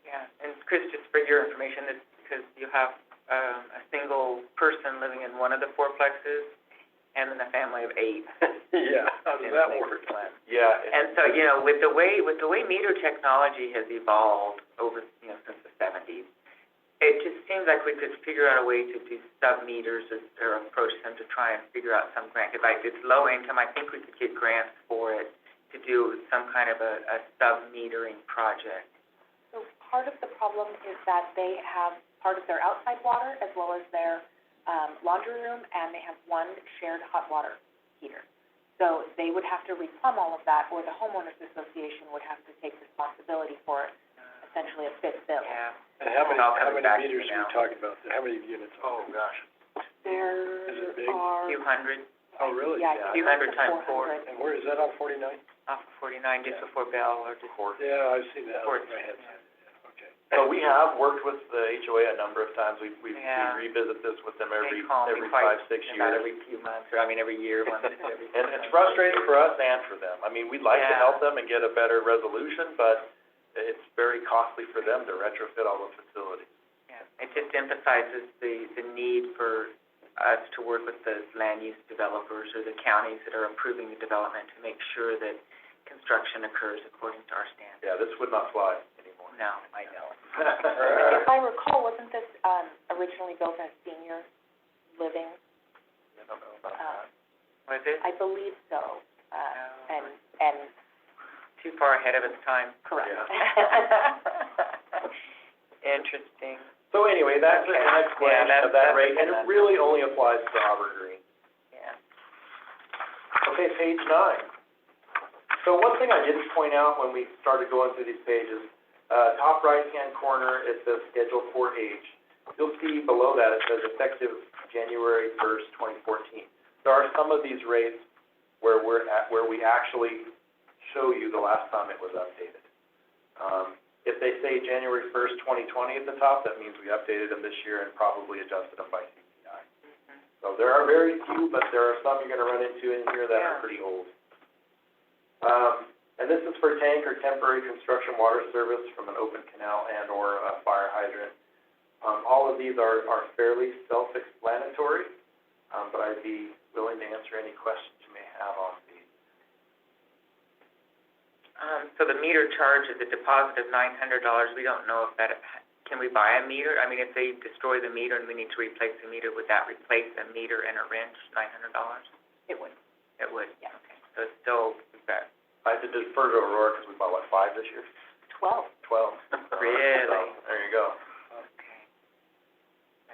Yeah, and Chris, just for your information, it's because you have, a single person living in one of the 4 plexes, and then a family of 8. Yeah, how does in that the work? next plan. Yeah. And so, you know, with the way meter technology has evolved over, you know, since the 70s, it just seems like we could figure out a way to do sub-meters or approach them to try and figure out some grant. Because like it's low income, I think we could get grants for it to do some kind of a sub-metering project. So part of the problem is that they have part of their outside water as well as their laundry room, and they have one shared hot water heater. So they would have to replumb all of that, or the homeowners association would have to take responsibility for essentially a fifth bill. Yeah. And how It's all many coming back to meters you are we now. talking about? How many units? Oh, gosh. There Is it big? are, Few hundred, Oh, really? yeah, Yeah. I think 200 it's times 400. And where is that on 49? off of 49, just before Bell, or just Yeah, I've seen that. Fourth. I had seen it, yeah, okay. So we have worked with the HOA a number of times. We Yeah. revisit this with them every they call me 5-6 about years. every few months, or I mean every year, once every And it's frustrating for us and for them. I mean, we'd like to Yeah. help them and get a better resolution, but it's very costly for them to retrofit all the facilities. Yeah, it just emphasizes the need for us to work with the land use developers or the counties that are improving the development to make sure that construction occurs according to our standards. Yeah, this would not fly anymore. No, I know. If I recall, wasn't this originally built as senior living? I don't know about Uh, that. Was it? I believe so, No. and Too far ahead of its time. correct. Interesting. So anyway, that's Okay. an explanation Yeah, of that that's rate, and good it enough. really only applies to Auburn Green. Yeah. Okay, page 9. So one thing I didn't point out when we started going through these pages, top right-hand corner, it says Schedule 4H. You'll see below that, it says effective January 1st, 2014. There are some of these rates where we actually show you the last time it was updated. If they say January 1st, 2020 at the top, that means we updated them this year and probably adjusted them by CPI. So there are very few, but there are some you're gonna run into in here that are pretty old. And this is for tank or temporary construction water service from an open canal and or a fire hydrant. All of these are fairly self-explanatory, but I'd be willing to answer any questions you may have on these. So the meter charge is a deposit of $900. We don't know if that, can we buy a meter? I mean, if they destroy the meter and we need to replace the meter, would that replace the meter and a wrench, $900? It would. It would? Yeah. Okay, so it's still, okay. I had to defer to Aurora because we bought, 5 this year? 12. 12. Really? So, there you go. Okay.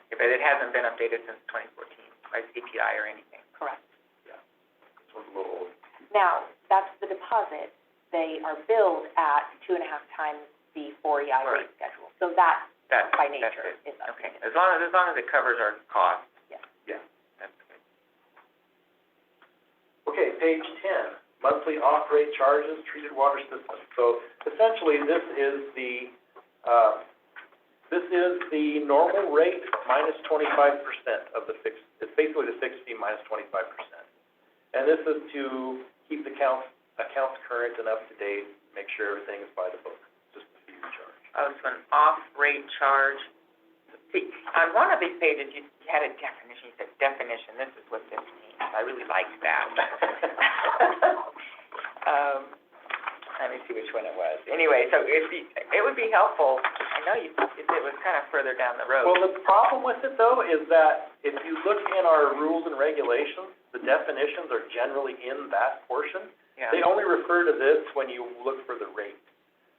Okay, but it hasn't been updated since 2014 by CPI or anything? Correct. This one's a little old. Now, that's the deposit. They are billed at 2.5 times the 4 EI Right. rate schedule. So that, That's, by that's nature, it. is Okay, updated. as long as it covers our costs. Yes. Yeah. That's good. Okay, page 10, monthly off-rate charges, treated water system. So essentially, this is the normal rate minus 25% of the fixed, it's basically the fixed fee minus 25%. And this is to keep the accounts current and up to date, make sure everything is by the book, just the fee we charge. Oh, so an off-rate charge. See, on one of these pages, you had a definition, you said definition, this is what this means. I really liked that. Let me see which one it was. Anyway, so it would be helpful, I know if it was kind of further down the road. Well, the problem with it, though, is that if you look in our rules and regulations, the definitions are generally in that portion. Yeah, They only refer to this when you look for the rate.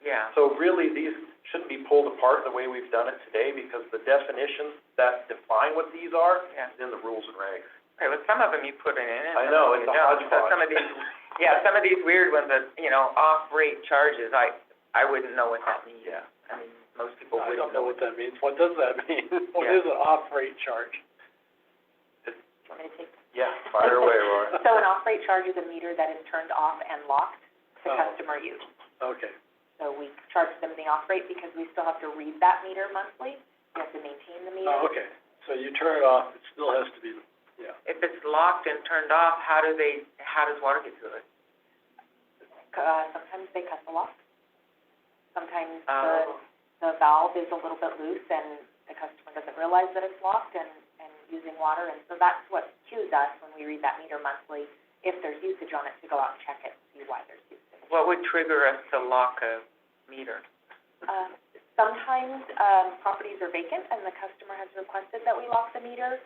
yeah, So really, these shouldn't be pulled apart the way we've done it today, because the definitions that define what these are yeah. is in the rules and regs. Okay, well, some of them you put it in, and I some know, of it's them a you don't. So hodgepodge. some of these, some of these weird ones that, off-rate charges, I wouldn't know what that means. Yeah. I mean, most people I wouldn't don't know what that means. What does that mean? What Yeah. is an off-rate charge? Do you want me to take? Yeah, fire away, Laura. So an off-rate charge is a meter that is turned off and locked to Oh. customer use. Okay, So we charge them the off-rate because we still have to read that meter monthly. We have to maintain the meter. oh, okay. So you turn it off, it still has to be, yeah. If it's locked and turned off, how does water get to it? Sometimes they cut the lock. Sometimes Oh. the valve is a little bit loose and the customer doesn't realize that it's locked and using water, and so that's what cues us when we read that meter monthly, if there's usage on it, to go out and check it and see why there's usage. What would trigger us to lock a meter? Sometimes, properties are vacant and the customer has requested that we lock the meter,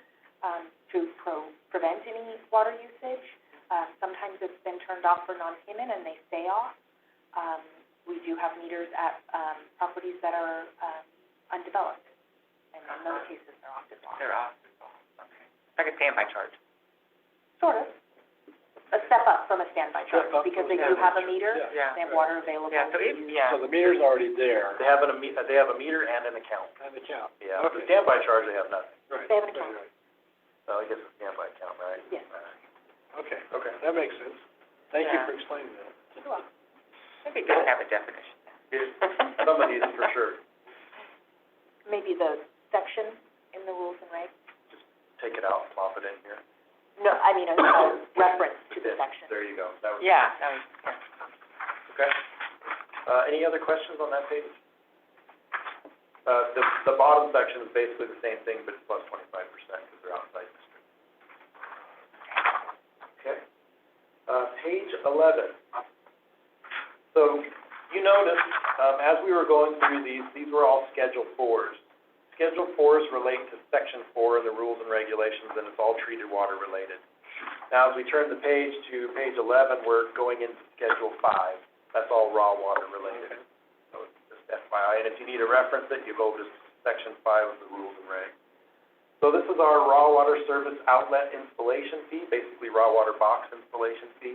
to prevent any water usage. Sometimes it's been turned off for non-payment and they stay off. We do have meters at, properties that are, undeveloped, and in those cases, they're often locked. They're off, okay. Like a standby charge. Sort of. A step up from a standby charge, Step up because from they do have a standby meter, Yeah. they have water available. Yeah, so if, So the meter's already there. They have a meter and an account. And the count. Yeah, Okay. the standby charge, they have nothing. Right. They have an account. Right. So I guess it's standby account, right? Yes. Okay, that makes sense. Thank you Yeah. for explaining that. You're welcome. maybe it does have a definition. Some of these for sure. Maybe the section in the rules and regs? Take it out, plop it in here. No, I mean, a reference to the section. There you go. That was. Yeah, that was, Okay. Any other questions on that page? The bottom section is basically the same thing, but it's plus 25% because they're outside district. Okay. Page 11. So you notice, as we were going through these were all Schedule 4s. Schedule 4s relate to Section 4 of the rules and regulations, and it's all treated water related. Now, as we turn the page to page 11, we're going into Schedule 5. That's all raw water related. So it's just FYI, and if you need to reference it, you go to Section 5 of the rules and regs. So this is our raw water service outlet installation fee, basically raw water box installation fee.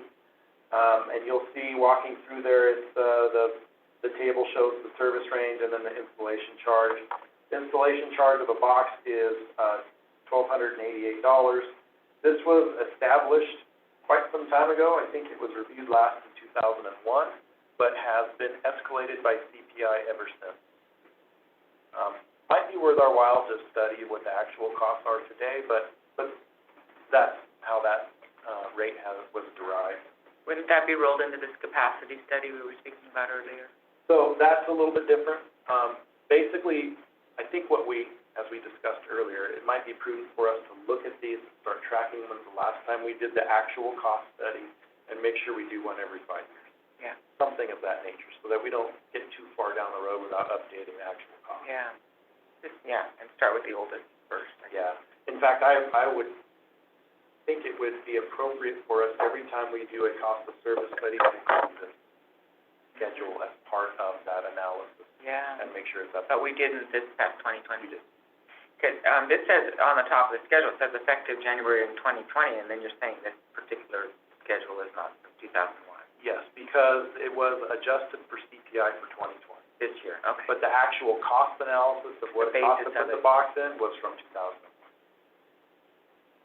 And you'll see walking through there, it's the table shows the service range and then the installation charge. The installation charge of a box is $1,288. This was established quite some time ago. I think it was reviewed last in 2001, but has been escalated by CPI ever since. Might be worth our while to study what the actual costs are today, but that's how that rate was derived. wouldn't that be rolled into this capacity study we were speaking about earlier? So that's a little bit different. Basically, I think as we discussed earlier, it might be prudent for us to look at these and start tracking when's the last time we did the actual cost study and make sure we do one every 5 years. Yeah. Something of that nature, so that we don't get too far down the road without updating the actual cost. Yeah. And start with the oldest first. Yeah. In fact, I would think it would be appropriate for us every time we do a cost of service study to include this schedule as part of that analysis Yeah. and make sure it's up. But we didn't this past 2020. Because, this says on the top of the schedule, it says effective January of 2020, and then you're saying this particular schedule is not from 2001. Yes, because it was adjusted for CPI for 2020. This year, okay. But the actual cost analysis of what The it cost to basis put of the it. box in was from 2001.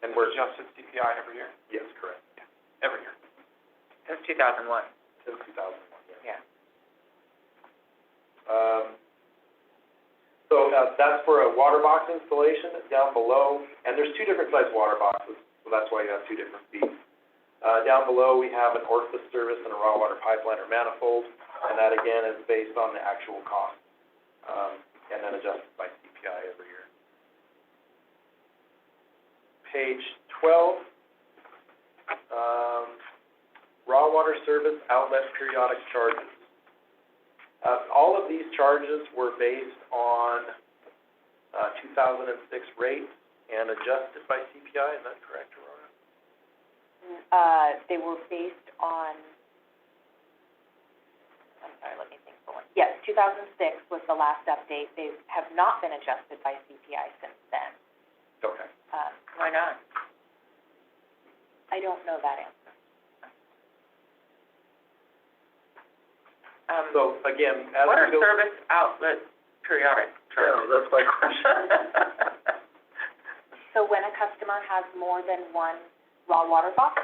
And we're Adjusted CPI every year? Yes, correct. Every year. Since 2001. Since 2001, yes. Yeah. So that's for a water box installation down below, and there's two different size water boxes, so that's why you have two different fees. Down below, we have an orifice service and a raw water pipeline or manifold, and that again is based on the actual cost, and then adjusted by CPI every year. Page 12, raw water service outlet periodic charges. All of these charges were based on 2006 rates and adjusted by CPI, is that correct, Aurora? They were based on, I'm sorry, let me think for one. Yes, 2006 was the last update. They have not been adjusted by CPI since then. Okay. Why not? I don't know that answer. So again, as What are we go. service outlet periodic charges? that's my question. So when a customer has more than one raw water box,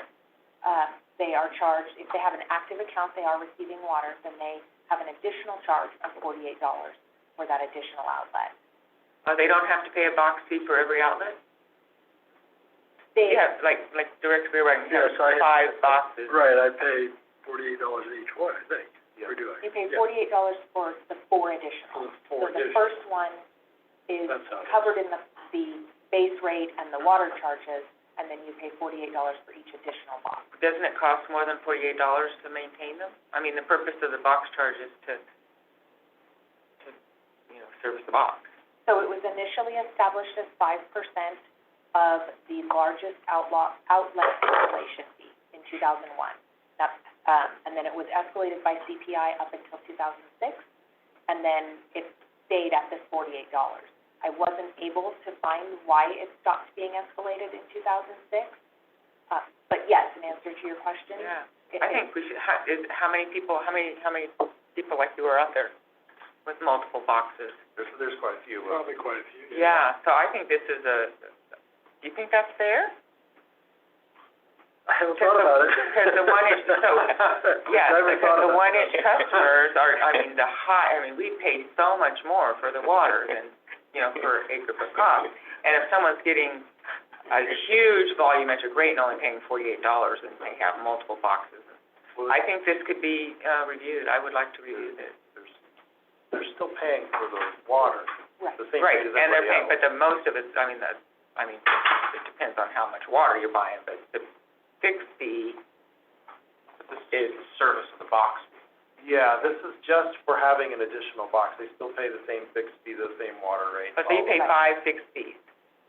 they are charged, if they have an active account, they are receiving water, then they have an additional charge of $48 for that additional outlet. They don't have to pay a box fee for every outlet? They, Yeah, like directory, right, you have Yes, I- 5 boxes. Right, I pay $48 in each one, I think, or do I? you pay Yeah. $48 for the 4 additional. For the 4 So the first one is That's how it is. covered in the base rate and the water charges, and then you pay $48 for each additional box. Doesn't it cost more than $48 to maintain them? I mean, the purpose of the box charge is to service the box. So it was initially established as 5% of the largest outlet installation fee in 2001. That's, and then it was escalated by CPI up until 2006, and then it stayed at this $48. I wasn't able to find why it stopped being escalated in 2006, but yes, in answer to your question. Yeah, I think we should, how many people like you are out there with multiple boxes? There's quite a few. Probably quite a few. Yeah, so I think this is do you think that's fair? I haven't thought about it. Because the 1-inch, because the 1-inch customers are, we pay so much more for the water than, per acre per cost. And if someone's getting a huge volumetric rate and only paying $48, and they have multiple boxes, I think this could be, reviewed. I would like to review this. They're still paying for the water, Right. the same Right, rate as and they're everybody paying, else. but the most of it, it depends on how much water you're buying, but the fixed fee is Service of the box. Yeah, this is just for having an additional box. They still pay the same fixed fee, the same water rate. but they pay 5 fixed fees.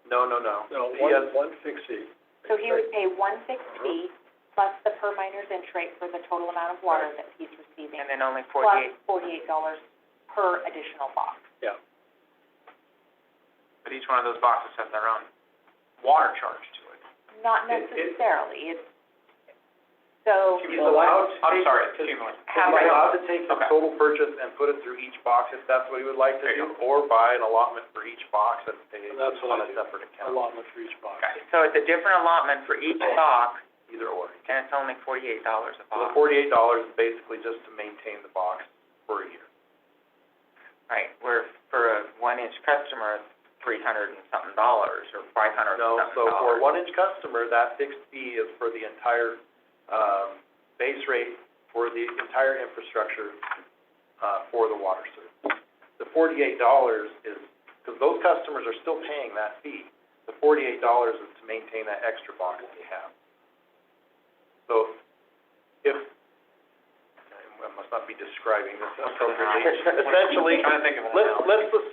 No. No, He has one fixed fee. So he would pay one fixed fee plus the per miner's inch rate for the total amount of water that he's receiving, And then only plus $48. $48 per additional box. Yeah. But each one of those boxes has their own water charge to it. Not necessarily, so, He's allowed to I'm take, sorry, he's accumulate. allowed to take the Okay. total purchase and put it through each box if that's what he would like to There you do, or buy an allotment for each box and pay And that's what on I a do. separate account. Allotment for each box. Okay. So it's a different allotment for each box, Either or. and it's only $48 a So the box. $48 is basically just to maintain the box for a year. Right, where for a 1-inch customer, it's $300 and something dollars, or $500 and No, something so for a dollars. 1-inch customer, that fixed fee is for the entire, base rate for the entire infrastructure, for the water service. The $48 is, because those customers are still paying that fee, the $48 is to maintain that extra box they have. So, if, I must not be describing this appropriately, essentially, Trying to think of an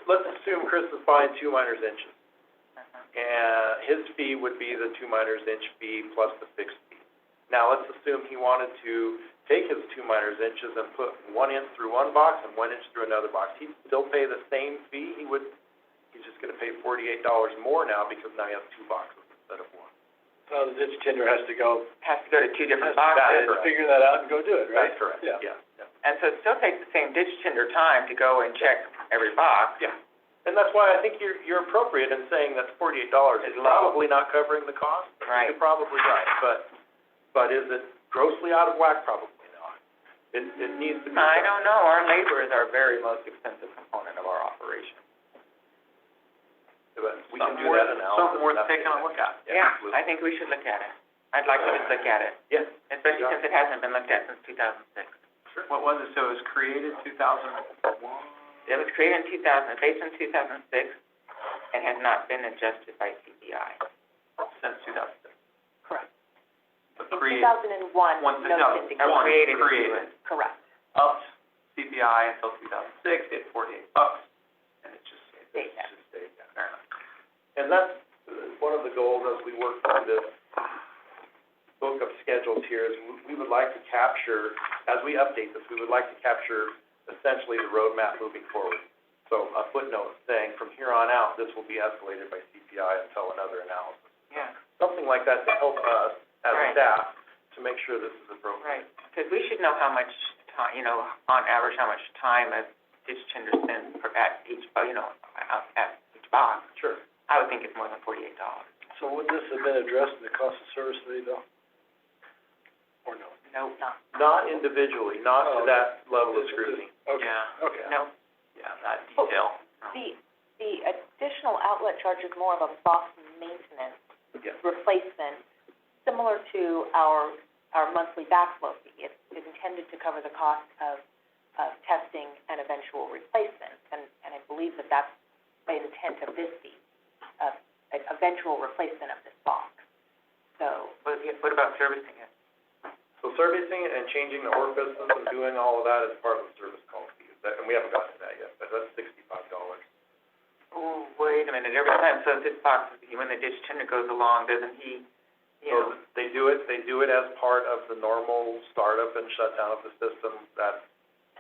let's assume Chris is buying 2 miners inches. Uh-huh. And his fee would be the 2 miners inch fee plus the fixed fee. Now, let's assume he wanted to take his 2 miners inches and put 1 inch through one box and 1 inch through another box. He'd still pay the same fee. He's just gonna pay $48 more now because now he has 2 boxes instead of 1. So the ditch tender has to go, Has to go to 2 different That boxes. is correct. figure that out and go do it, right? That's correct, Yeah. yeah. And so it still takes the same ditch tender time to go and check every box. Yeah. And that's why I think you're appropriate in saying that $48 is It's low. probably not covering the cost. Right. You're probably right, but is it grossly out of whack? Probably not. It needs to be. I don't know, our labor is our very most expensive component of our operation. But we can do that analysis. Something worth That's taking a it. look at. Yeah, absolutely. I think we should look at it. I'd like to just look at it, Yeah. especially Yeah. since it hasn't been looked at since 2006. What was it, so it was created 2001? It was created in 2000, based in 2006, and has not been adjusted by CPI. Since 2006. correct. But In created, 2001, Once no 2001, syndicate. created, Correct. upped CPI until 2006, hit $48, and it just Stayed there. Stay there. fair enough. And that's one of the goals as we work through this book of schedules here is we would like to capture, as we update this, we would like to capture essentially the roadmap moving forward. So a footnote saying from here on out, this will be escalated by CPI until another analysis. Yeah, Something like that to help us as Right. staff to make sure this is appropriate. right, because we should know how much time, on average, how much time a ditch tender spends at each, at each box. Sure. I would think it's more than $48. So would this have been addressed in the cost of service study though? Or no? No, Not individually, not Oh, to that level of scrutiny. Okay, Yeah. okay. no. Yeah, that detail. The additional outlet charge is more of a box maintenance Yes. replacement, similar to our monthly backflow fee. It's intended to cover the cost of testing and eventual replacement, and I believe that that's the intent of this fee, of an eventual replacement of this box. So, What about servicing it? So servicing it and changing the orifices and doing all of that is part of the service call fee. And we haven't gotten to that yet, but that's $65. Oh, wait a minute, every time, so this box, when the ditch tender goes along, doesn't he, you know? So they do it as part of the normal startup and shutdown of the system. That's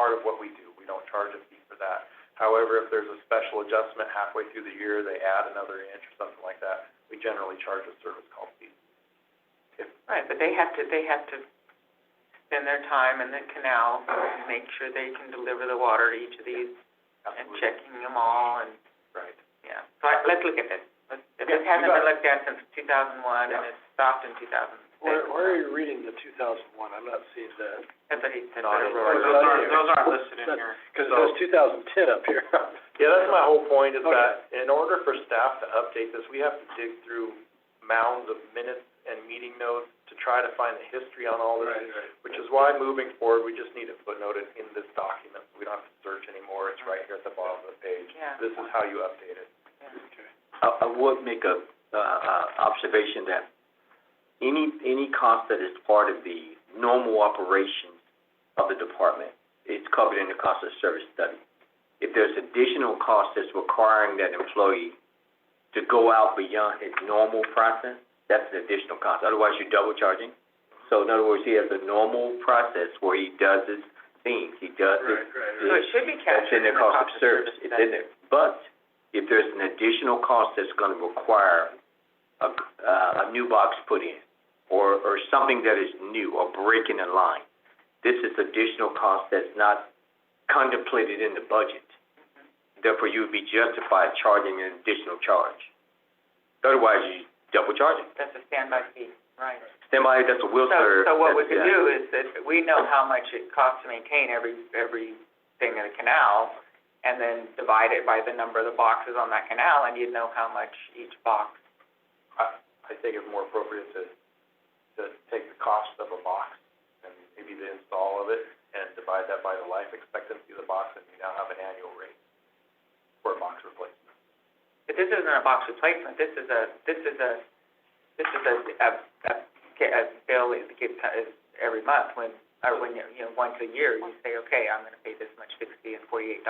part of what we do. We don't charge a fee for that. However, if there's a special adjustment halfway through the year, they add another inch or something like that, we generally charge a service call fee. Right, but they have to spend their time in the canal and make sure they can deliver the water to each of these and checking them all and, Right. yeah. So let's look at this. If Yeah, it hasn't you got been looked at since 2001 and Yeah. it's stopped in 2006. Where are you reading the 2001? I'm not seeing that. That's what he said. Not in Right. there. Those aren't listed in here. Because it says 2010 up here. Yeah, that's my whole point, is Okay. that in order for staff to update this, we have to dig through mounds of minutes and meeting notes to try to find the history on all this, Right. which is why moving forward, we just need it footnoted in this document. We don't have to search anymore, it's right here at the bottom of the page. Yeah. This is how you update it. I would make a, observation that any cost that is part of the normal operations of the department is covered in the cost of service study. If there's additional cost that's requiring that employee to go out beyond his normal process, that's an additional cost. Otherwise, you're double charging. So in other words, he has a normal process where he does his things, he does his, So it should be that's captured in the cost of service, it's in there. But if there's an additional cost that's gonna require a new box put in, or something that is new, or breaking a line, this is additional cost that's not contemplated in the budget. Therefore, you would be justified charging an additional charge. Otherwise, you double charging. That's a standby fee, right. Standby, that's a will serve. So what we that's- could do is that we know how much it costs to maintain everything in the canal, and then divide it by the number of the boxes on that canal, and you'd know how much each box. I think it's more appropriate to take the cost of a box and maybe the install of it and divide that by the life expectancy of the box, and you now have an annual rate for a box replacement. But this isn't a box replacement, this is a bill that gets every month when once a year, you say, okay, I'm gonna pay this much fixed fee and $48.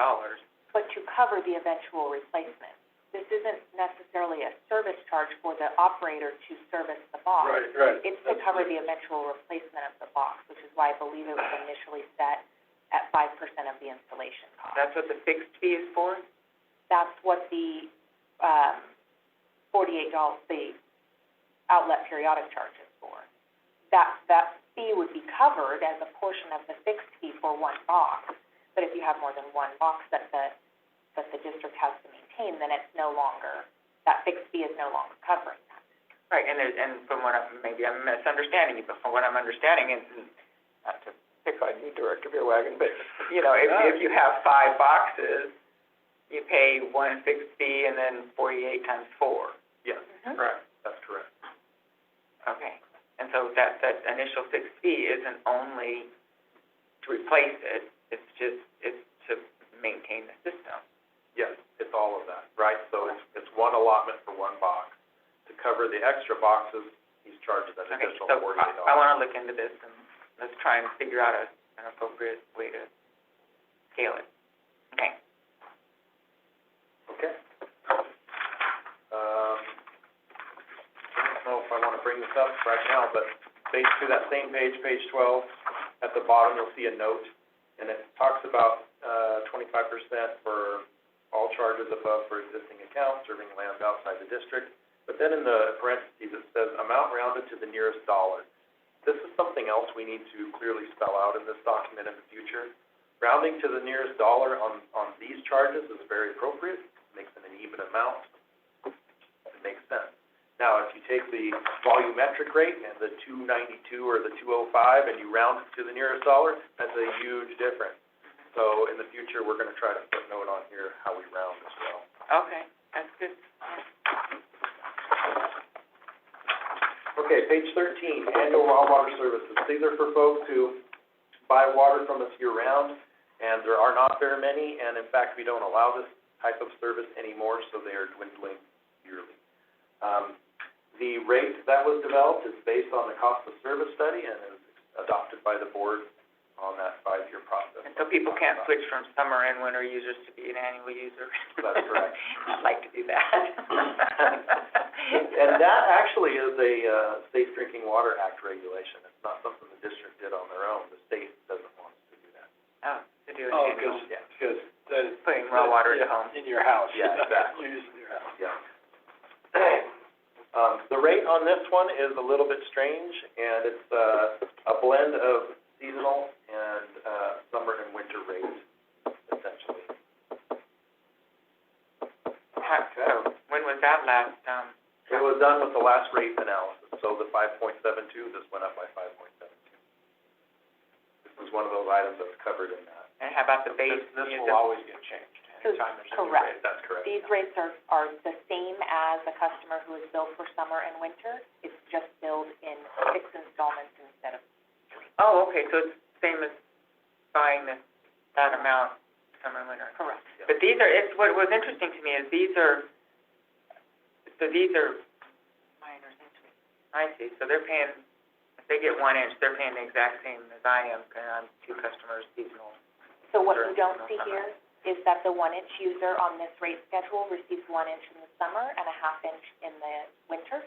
but to cover the eventual replacement. This isn't necessarily a service charge for the operator to service the box. Right. It's to cover the eventual replacement of the box, which is why I believe it was initially set at 5% of the installation cost. That's what the fixed fee is for? That's what the, $48, the outlet periodic charge is for. That fee would be covered as a portion of the fixed fee for one box, but if you have more than one box that the district has to maintain, then it's no longer, that fixed fee is no longer covering that. Right, and from what maybe I'm misunderstanding you, but from what I'm understanding is, not to pick on you, Director Beerwagen, but, if you have 5 boxes, you pay one fixed fee and then 48 times 4. Yes, correct, that's correct. Okay, and so that initial fixed fee isn't only to replace it, it's to maintain the system. Yes, it's all of that, right? So it's one allotment for one box. To cover the extra boxes, he's charged that Okay, additional so $48. I wanna look into this and let's try and figure out an appropriate way to scale it. Okay. Okay. I don't know if I wanna bring this up right now, but basically that same page, page 12, at the bottom, you'll see a note, and it talks about, 25% for all charges above for existing accounts serving lands outside the district. But then in the parentheses, it says amount rounded to the nearest dollar. This is something else we need to clearly spell out in this document in the future. Rounding to the nearest dollar on these charges is very appropriate, makes it an even amount. It makes sense. Now, if you take the volumetric rate and the 292 or the 205 and you round it to the nearest dollar, that's a huge difference. So in the future, we're gonna try to footnote on here how we round as well. Okay, that's good. Okay, page 13, annual raw water services. These are for folks who buy water from us year-round, and there are not very many, and in fact, we don't allow this type of service anymore, so they are dwindling yearly. The rate that was developed is based on the cost of service study and is adopted by the board on that 5-year process. And so people can't switch from summer and winter users to be an annual user? That's correct. I'd like to do that. And that actually is a Safe Drinking Water Act regulation. It's not something the district did on their own. The state doesn't want us to do that. Oh, to do an Oh, annual. because that is. Putting raw water into homes. In your house. Yeah, exactly. Use in your house. Yeah. The rate on this one is a little bit strange, and it's a blend of seasonal and summer and winter rates, essentially. So, when was that last, It was done with the last rate analysis, so the 5.72, this went up by 5.72. This is one of those items that's covered in that. and how about the base? This will always get changed So, anytime there's a new correct. rate. That's correct. These rates are the same as a customer who is billed for summer and winter. It's just billed in 6 installments instead of 3. Oh, okay, so it's the same as buying that amount, summer and winter. Correct. But these are, what was interesting to me is these are miners, I see, so they're paying, if they get 1 inch, they're paying the exact same as I am, and I'm 2 customers seasonal. So what you Sure. don't see here is that the 1-inch user on this rate schedule receives 1 inch in the summer and a 1/2 inch in the winter.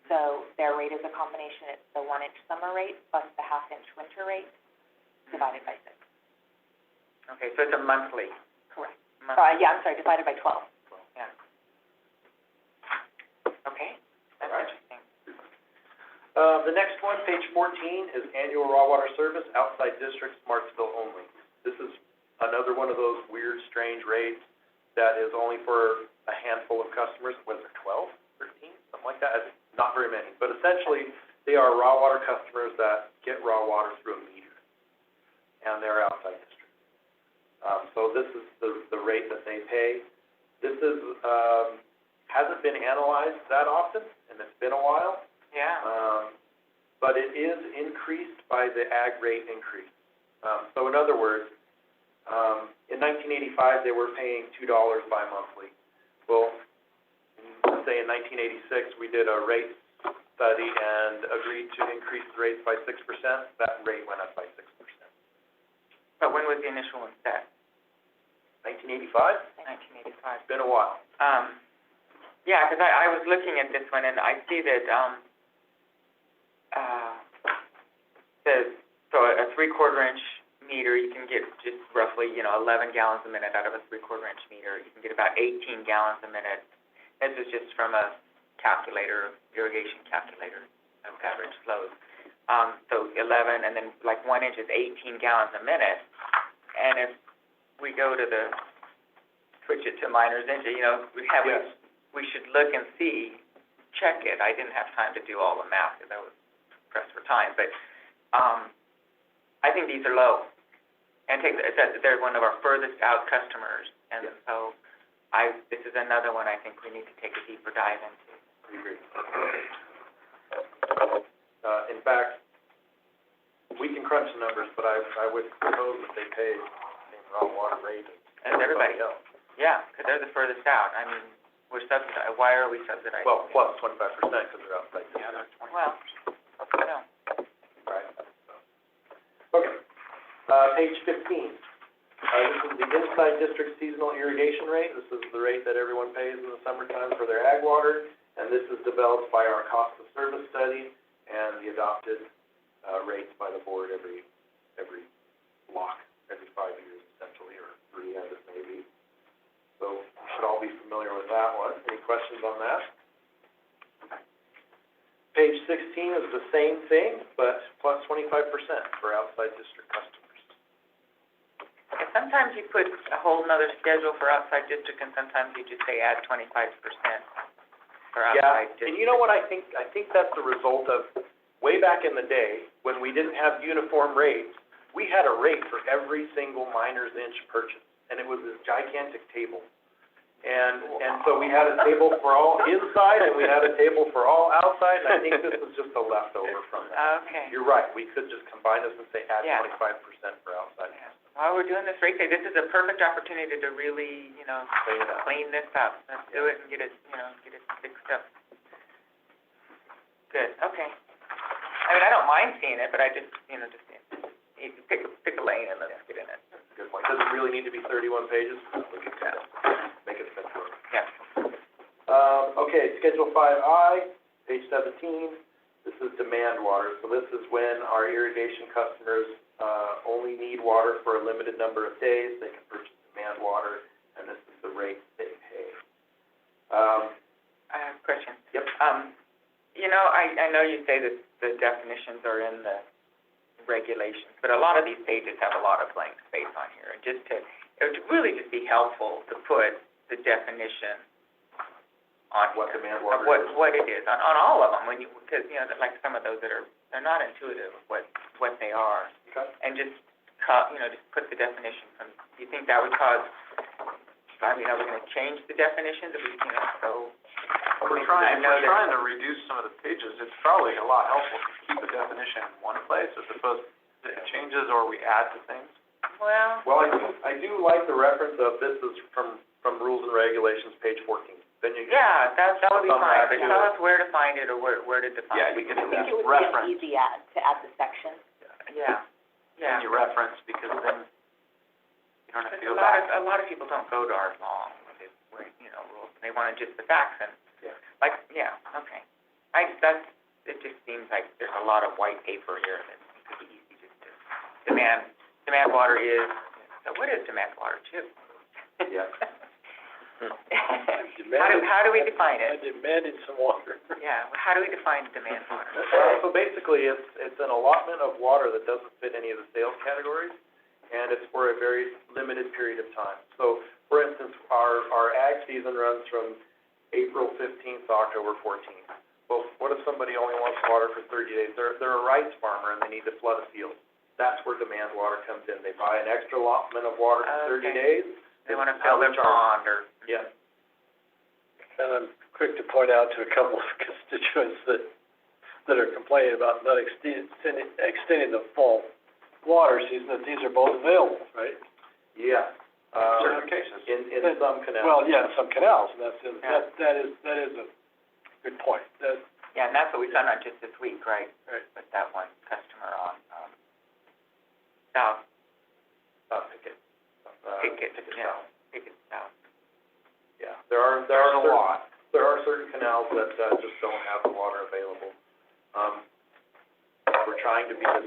So their rate is a combination, it's the 1-inch summer rate plus the 1/2 inch winter rate divided by 6. Okay, so it's a monthly. Correct. Monthly, Yeah, I'm sorry, divided by 12. yeah. Okay, that's All right. interesting. The next one, page 14, is annual raw water service, outside district, Smartsville only. This is another one of those weird, strange rates that is only for a handful of customers. Was there 12, 13, something like that? Not very many, but essentially, they are raw water customers that get raw water through a meter, and they're outside district. So this is the rate that they pay. This is, hasn't been analyzed that often, and it's been a while. Yeah. But it is increased by the ag rate increase. So in other words, in 1985, they were paying $2 bi-monthly. Well, let's say in 1986, we did a rate study and agreed to increase the rates by 6%. That rate went up by 6%. But when was the initial one set? 1985? 1985. It's been a while. Yeah, because I was looking at this one, and I see that, so a 3/4 inch meter, you can get just roughly, 11 gallons a minute out of a 3/4 inch meter. You can get about 18 gallons a minute. This is just from a calculator, irrigation calculator of average flows. So 11, and then like 1 inch is 18 gallons a minute. And if we go to switch it to miner's inch, Yes. we should look and see, check it. I didn't have time to do all the math because I was pressed for time, but, I think these are low. And they're one of our furthest out customers, and Yes. so this is another one I think we need to take a deeper dive into. I agree. In fact, we can crunch the numbers, but I would propose that they pay the same raw water rate As everybody else. Yeah, because they're the furthest out. I mean, we're subsidized. Why are we subsidized? Well, plus 25% because they're outside. Yeah, they're 20. Well, no. Right. Okay. Page 15. This is the inside district seasonal irrigation rate. This is the rate that everyone pays in the summertime for their ag water, and this is developed by our cost of service study and the adopted rates by the board every block, every 5 years essentially, or 3 as it may be. So you should all be familiar with that one. Any questions on that? Page 16 is the same thing, but plus 25% for outside district customers. And sometimes you put a whole nother schedule for outside district, and sometimes you just say add 25% for outside district. And you know what I think? I think that's the result of, way back in the day, when we didn't have uniform rates, we had a rate for every single miner's inch purchase, and it was this gigantic table. And so we had a table for all inside, and we had a table for all outside, and I think this is just a leftover from that. Okay. You're right, we could just combine this and say add Yeah. 25% for outside. Yeah. While we're doing this rate day, this is a perfect opportunity to really, Clean it up. clean this up. Let's do it and get it fixed up. Good, okay. I mean, I don't mind seeing it, but I just, you know, you pick a lane and let's get in it. Good point. Does it really need to be 31 pages? We can make it simpler. Yeah. Okay, Schedule 5I, page 17. This is demand water. So this is when our irrigation customers only need water for a limited number of days. They can purchase demand water, and this is the rate they pay. I have a question. Yep. You know, I know you say that the definitions are in the regulations, but a lot of these pages have a lot of blank space on here. And it would really just be helpful to put the definition on What here, demand of water is. what it is, on all of them, because, you know, like some of those they're not intuitive of what they are. Okay. And just put the definition from, do you think that would cause, I mean, are we gonna change the definitions if we, you know, so? We're trying to reduce some of the pages. It's probably a lot helpful to keep the definition in one place as opposed to it changes or we add to things. Well, I do like the reference of this is from Rules and Regulations, page 14. Then you yeah, that would be Come fine, back but to tell it. us where to find it or where to define Yeah, it. you can I do think that. it would be an Reference. easy add to add the section. Yeah, yeah. And you reference because then you don't have to Because go back. a lot of people don't go to our law, you know, rules, they want just the facts and, like, yeah, okay. It just seems like there's a lot of white paper here that it could be easy just to, demand water is, so what is demand water too? Yeah. How do we define I it? demanded some water. Yeah, how do we define demand water? So basically, it's an allotment of water that doesn't fit any of the sales categories, and it's for a very limited period of time. So, for instance, our ag season runs from April 15th to October 14th. Well, what if somebody only wants water for 30 days? They're a rice farmer and they need to flood a field. That's where demand water comes in. They buy an extra allotment of water for 30 Okay. days. They wanna fill their pond or, Yeah. And I'm quick to point out to a couple of constituents that are complaining about not extending the fall water season, that these are both available, right? Yeah. Certain cases. In some canals. Well, yeah, in some canals, and Yeah. that is a good point. yeah, and that's what we found out just this week, right? Right. With that one customer on, South Pickett. Pickett, Pickett yeah. South. Pickett South. Yeah, there are There's a lot. There are certain canals that just don't have the water available. We're trying to be as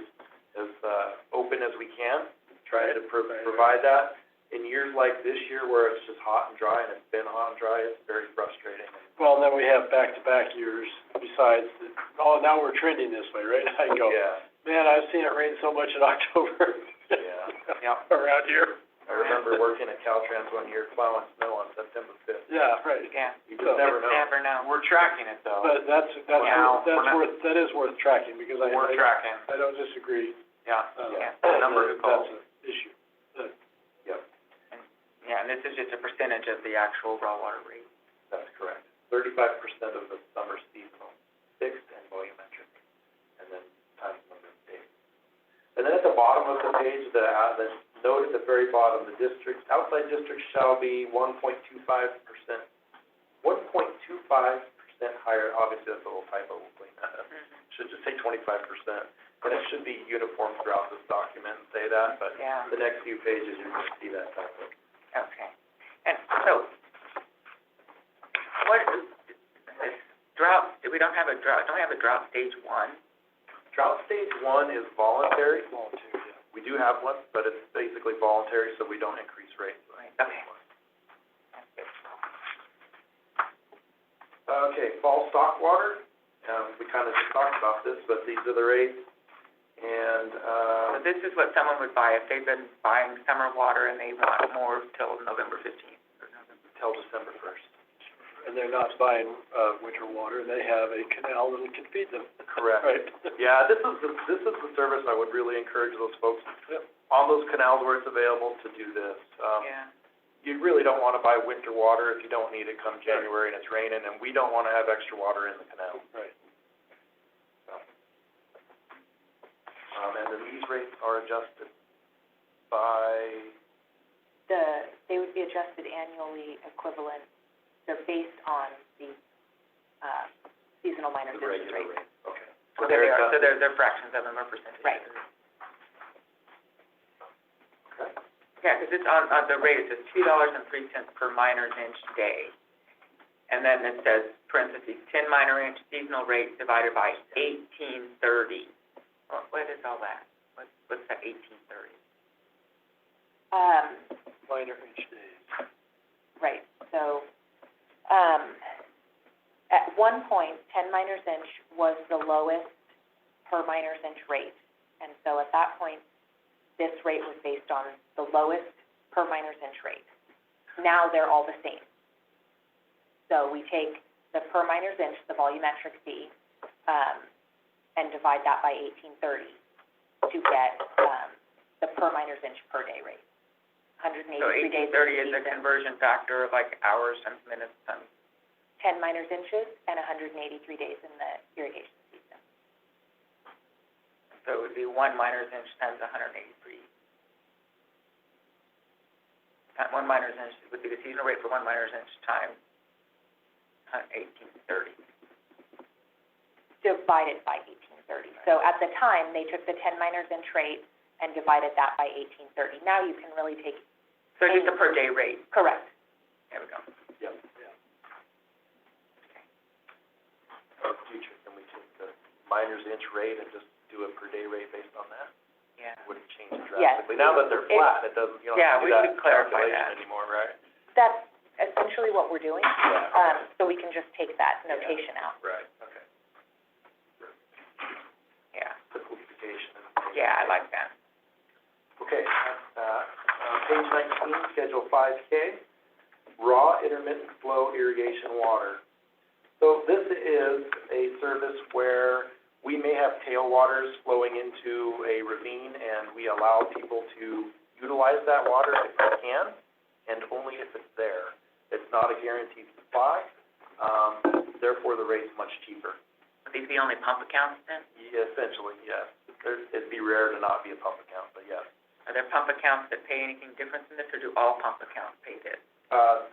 open as we can, trying to provide that. In years like this year where it's just hot and dry, and it's been hot and dry, it's very frustrating. Well, and then we have back-to-back years besides, now we're trending this way, right? I go, Yeah, man, I've seen it rain so much in October. yeah. Around here. I remember working at Caltrans one year plowing snow on September 5th. Yeah, right. Yeah, You just never know. never know. We're tracking it though. But that is worth tracking, because We're tracking, I don't disagree. yeah. Yeah. The number who calls. That's an issue. Yeah, and this is just a percentage of the actual raw water rate. That's correct. 35% of the summer seasonal, fixed and volumetric, and then times number of days. And then at the bottom of the page, the note at the very bottom, the outside districts shall be 1.25%, 1.25% higher. Obviously, that's a little typo, we'll clean that up. Should just say 25%. And it should be uniform throughout this document and say that, but Yeah. the next few pages, you're gonna see that typo. Okay. And so, what is drought, we don't have a drought stage 1? Drought stage 1 is voluntary. Volunteer, yeah. We do have one, but it's basically voluntary, so we don't increase rates. Right, okay. That's good. Okay, fall stock water, we kind of just talked about this, but these are the rates. And, So this is what someone would buy if they've been buying summer water and they want more till November 15th or November. till December 1st. And they're not buying, winter water, and they have a canal that can feed them. Correct. Right. Yeah, this is the service I would really encourage those folks Yep. on those canals where it's available to do this. Yeah, You really don't want to buy winter water if you don't need it come January and it's raining, and we don't want to have extra water in the canal. Right. And then these rates are adjusted by, They would be adjusted annually equivalent, they're based on the, seasonal minor the distance regular rate. rate. So there they are, so they're fractions of them or percentages. Right. Okay. Yeah, because it's on the rate, it says $2.03 per miner's inch day. And then it says, parentheses, 10 minor inch seasonal rate divided by 1830. What is all that? What's that 1830? Minor inch days. Right, so, at one point, 10 miner's inch was the lowest per miner's inch rate. And so at that point, this rate was based on the lowest per miner's inch rate. Now they're all the same. So we take the per miner's inch, the volumetric fee, and divide that by 1830 to get, the per miner's inch per day rate. 183 So days. 1830 is a conversion factor of like hours times minutes times. 10 miner's inches and 183 days in the irrigation season. So it would be 1 miner's inch times 183. 1 miner's inch would be the seasonal rate for 1 miner's inch times 1830. Divided by 1830. So at the time, they took the 10 miner's inch rate and divided that by 1830. Now you can really take. So just a per day rate. Correct. There we go. Yep, yeah. In the future, can we take the miner's inch rate and just do a per day rate based on that? Yeah. Would it change Yes. drastically? Now that they're flat, it doesn't, you don't Yeah, have to we do should that clarify calculation that. anymore, right? That's essentially what we're doing. Yeah. So we can just take that notation out. Right, okay. Yeah. Simplification. Yeah, I like that. Okay, page 19, Schedule 5K, raw intermittent flow irrigation water. So this is a service where we may have tailwaters flowing into a ravine, and we allow people to utilize that water if they can, and only if it's there. It's not a guaranteed supply, therefore the rate's much cheaper. Are these the only pump accounts then? Essentially, yes. It'd be rare to not be a pump account, but yes. Are there pump accounts that pay anything different than this, or do all pump accounts pay this?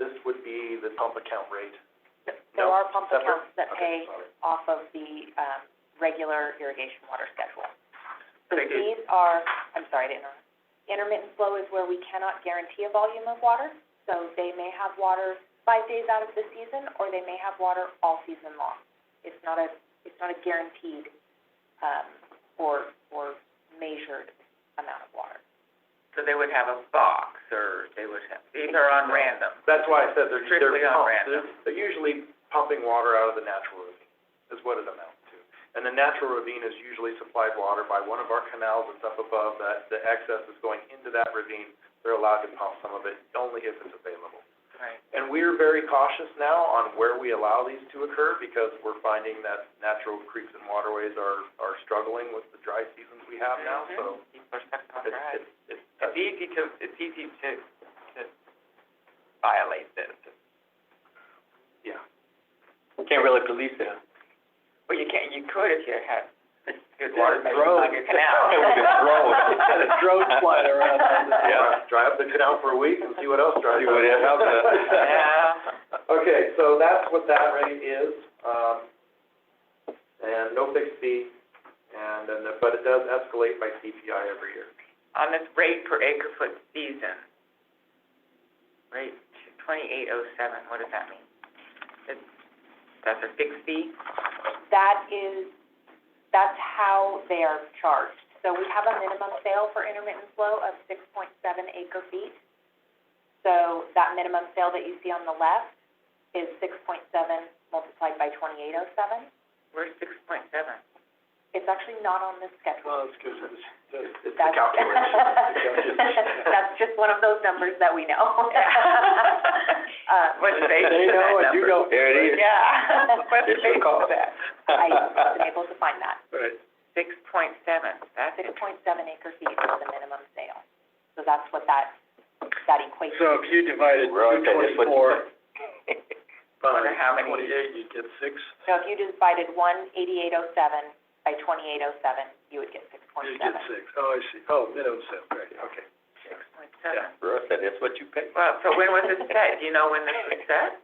This would be the pump account rate. There No, are pump separate? accounts that Okay, pay sorry. off of the, regular irrigation water schedule. So they do. These are, I'm sorry to interrupt. Intermittent flow is where we cannot guarantee a volume of water. So they may have water 5 days out of the season, or they may have water all season long. It's not a guaranteed, or measured amount of water. So they would have a box, or they would have, these are on random. That's why I said they're Strictly on pumped. random. They're usually pumping water out of the natural ravine, is what it amounts to. And the natural ravine is usually supplied water by one of our canals that's up above, that the excess is going into that ravine. They're allowed to pump some of it, only if it's available. Right. And we're very cautious now on where we allow these to occur, because we're finding that natural creeks and waterways are struggling with the dry seasons we have now, so People are stuck on it's, dry. it's It's easy to violate this. yeah. Can't really police it, huh? Well, you can't, you could if you had good Yeah, water measures drone. on your canal. We could drone. Had a drone flying around on the. Yeah. Dry up the canal for a week and see what else dries See what up. happens. Yeah. Okay, so that's what that rate is, and no fixed fee, and then, but it does escalate by CPI every year. On this rate per acre foot season, rate 2807, what does that mean? That's a fixed fee? That's how they are charged. So we have a minimum sale for intermittent flow of 6.7 acre feet. So that minimum sale that you see on the left is 6.7 multiplied by 2807. Where's 6.7? It's actually not on this schedule. Well, it's because It's the That's- calculation. That's just one of those numbers that we know. What's the basis they of that know and you number? don't. There it is. Yeah. What's the It's a basis call. of that? I wasn't able to find that. Right. 6.7, that's 6.7 acre feet is the minimum sale. So that's what that equates. So if you divided Well, okay, that's what you 224 by Wonder how many- 28, you'd get 6. So if you divided 18807 by 2807, you would get 6.7. You'd get 6. Oh, I see. Oh, minimum sale, right, okay. 6.7. Russ said that's what you pay. Well, so when was this set? Do you know when this was set?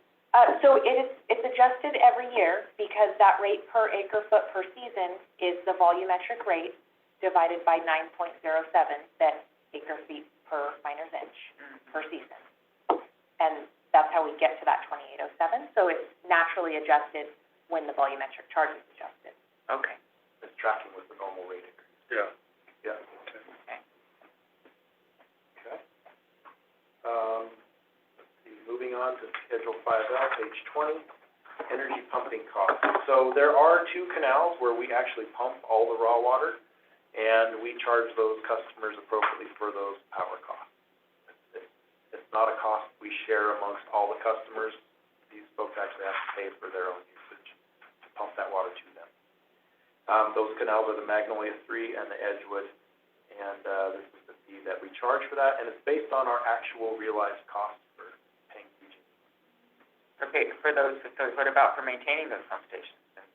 So it's adjusted every year because that rate per acre foot per season is the volumetric rate divided by 9.07, that acre feet per miner's inch per season. And that's how we get to that 2807. So it's naturally adjusted when the volumetric charge is adjusted. Okay. It's tracking with the normal rate increase. Yeah. Yeah. Okay. Okay. Let's see, moving on to Schedule 5L, page 20, energy pumping costs. So there are 2 canals where we actually pump all the raw water, and we charge those customers appropriately for those power costs. It's not a cost we share amongst all the customers. These folks actually have to pay for their own usage to pump that water to them. Those canals are the Magnolia 3 and the Edgewood, and this is the fee that we charge for that, and it's based on our actual realized costs for paying PG. Okay, for those facilities, what about for maintaining those pump stations and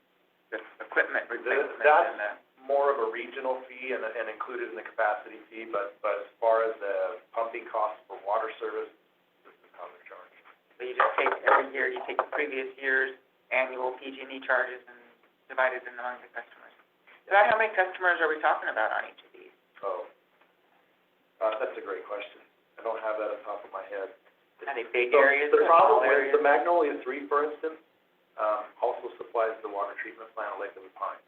the equipment replacement That's and the? more of a regional fee and included in the capacity fee, but as far as the pumping costs for water service, this is how they're charged. So you just take every year, you take the previous year's annual PG&E charges and divide it among the customers. About how many customers are we talking about on each of these? Oh, that's a great question. I don't have that on top of my head. Are they big So areas the or problem small with areas? the Magnolia 3, for instance, also supplies the water treatment plant at Lake of the Pine.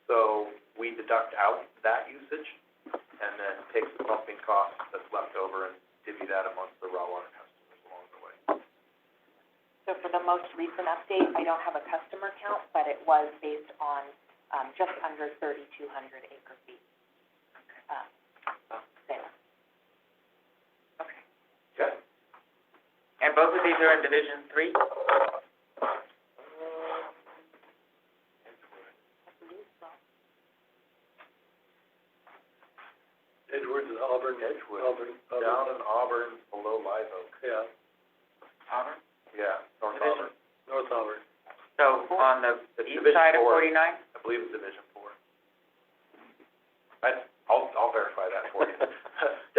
So we deduct out that usage and then take the pumping cost that's left over and divvy that amongst the raw water customers along the way. So for the most recent update, I don't have a customer count, but it was based on, just under 3,200 acre feet, sales. Okay. Okay? And both of these are in Division 3? Edgewood and Auburn. Edgewood. Auburn. Down in Auburn, below Live Oak. Yeah, Auburn? Yeah, North Division. Auburn. North Auburn. So on the It's east Division side of 4. 49? I believe it's Division 4. I'll verify that for you.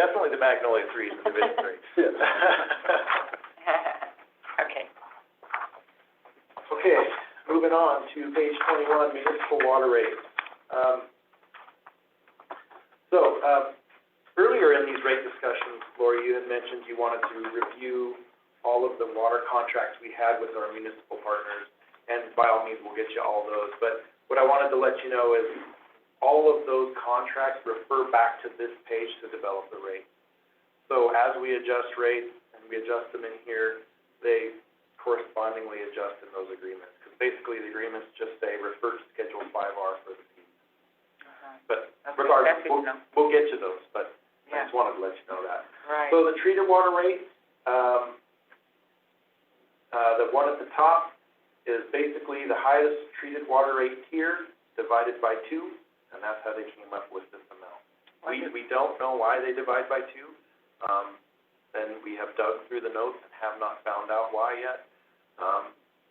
Definitely the Magnolia 3 is in Division 3. Okay. Okay, moving on to page 21, municipal water rates. Earlier in these rate discussions, Lori, you had mentioned you wanted to review all of the water contracts we had with our municipal partners, and by all means, we'll get you all those. But what I wanted to let you know is all of those contracts refer back to this page to develop the rate. So as we adjust rates, and we adjust them in here, they correspondingly adjust in those agreements. Because basically, the agreements just say, refer to Schedule 5R for the fee. But regardless, we'll get you those, but I just wanted to let you know that. Right. So the treated water rate, the one at the top is basically the highest treated water rate tier divided by 2, and that's how they came up with this amount. We don't know why they divide by 2. And we have dug through the notes and have not found out why yet.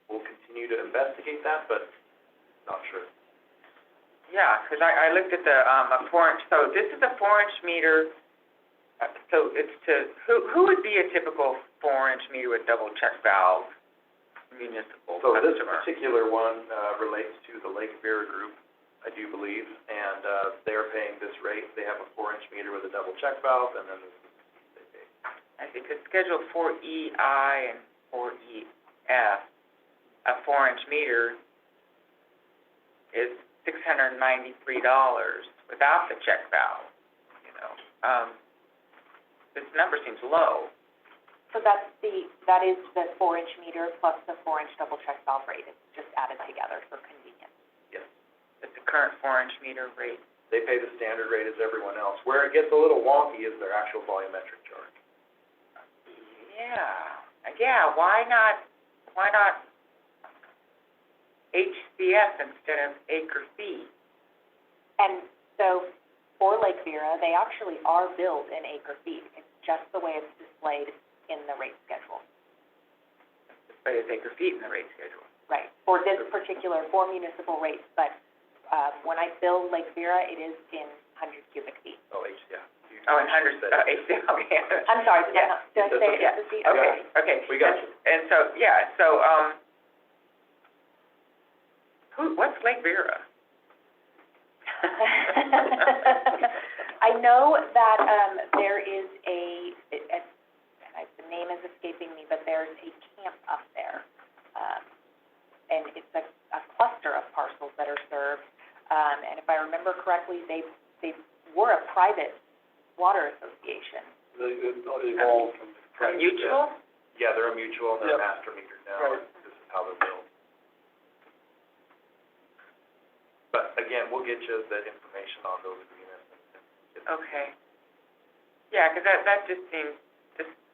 We'll continue to investigate that, but not sure. Yeah, because I looked at the, a 4-inch, so this is a 4-inch meter, so it's to, who would be a typical 4-inch meter with double check valve municipal So customer? this particular one, relates to the Lake Vera group, I do believe, and, they're paying this rate. They have a 4-inch meter with a double check valve, and then this is they pay. I think it's Schedule 4EI and 4EF, a 4-inch meter is $693 without the check valve, you know. This number seems low. So that is the 4-inch meter plus the 4-inch double check valve rate. It's just added together for convenience. Yes. It's the current 4-inch meter rate. They pay the standard rate as everyone else. Where it gets a little wonky is their actual volumetric charge. Yeah, why not HCF instead of acre fee? And so for Lake Vera, they actually are billed in acre feet. It's just the way it's displayed in the rate schedule. But it's acre feet in the rate schedule. Right, for this particular, for municipal rates, but, when I bill Lake Vera, it is in 100 cubic feet. Oh, yeah. Oh, and hundreds, okay. I'm sorry, did I Yeah. not, did I say it Yeah. was the? Okay. We got you. And so, what's Lake Vera? I know that, there is the name is escaping me, but there's a camp up there. And it's a cluster of parcels that are served. And if I remember correctly, they were a private water association. They evolved from the. A mutual? Yeah, they're a mutual, and they're Yep. master metered now, Right. and this is how they're built. But again, we'll get you the information on those agreements. Okay. Yeah, 'cause that just seems,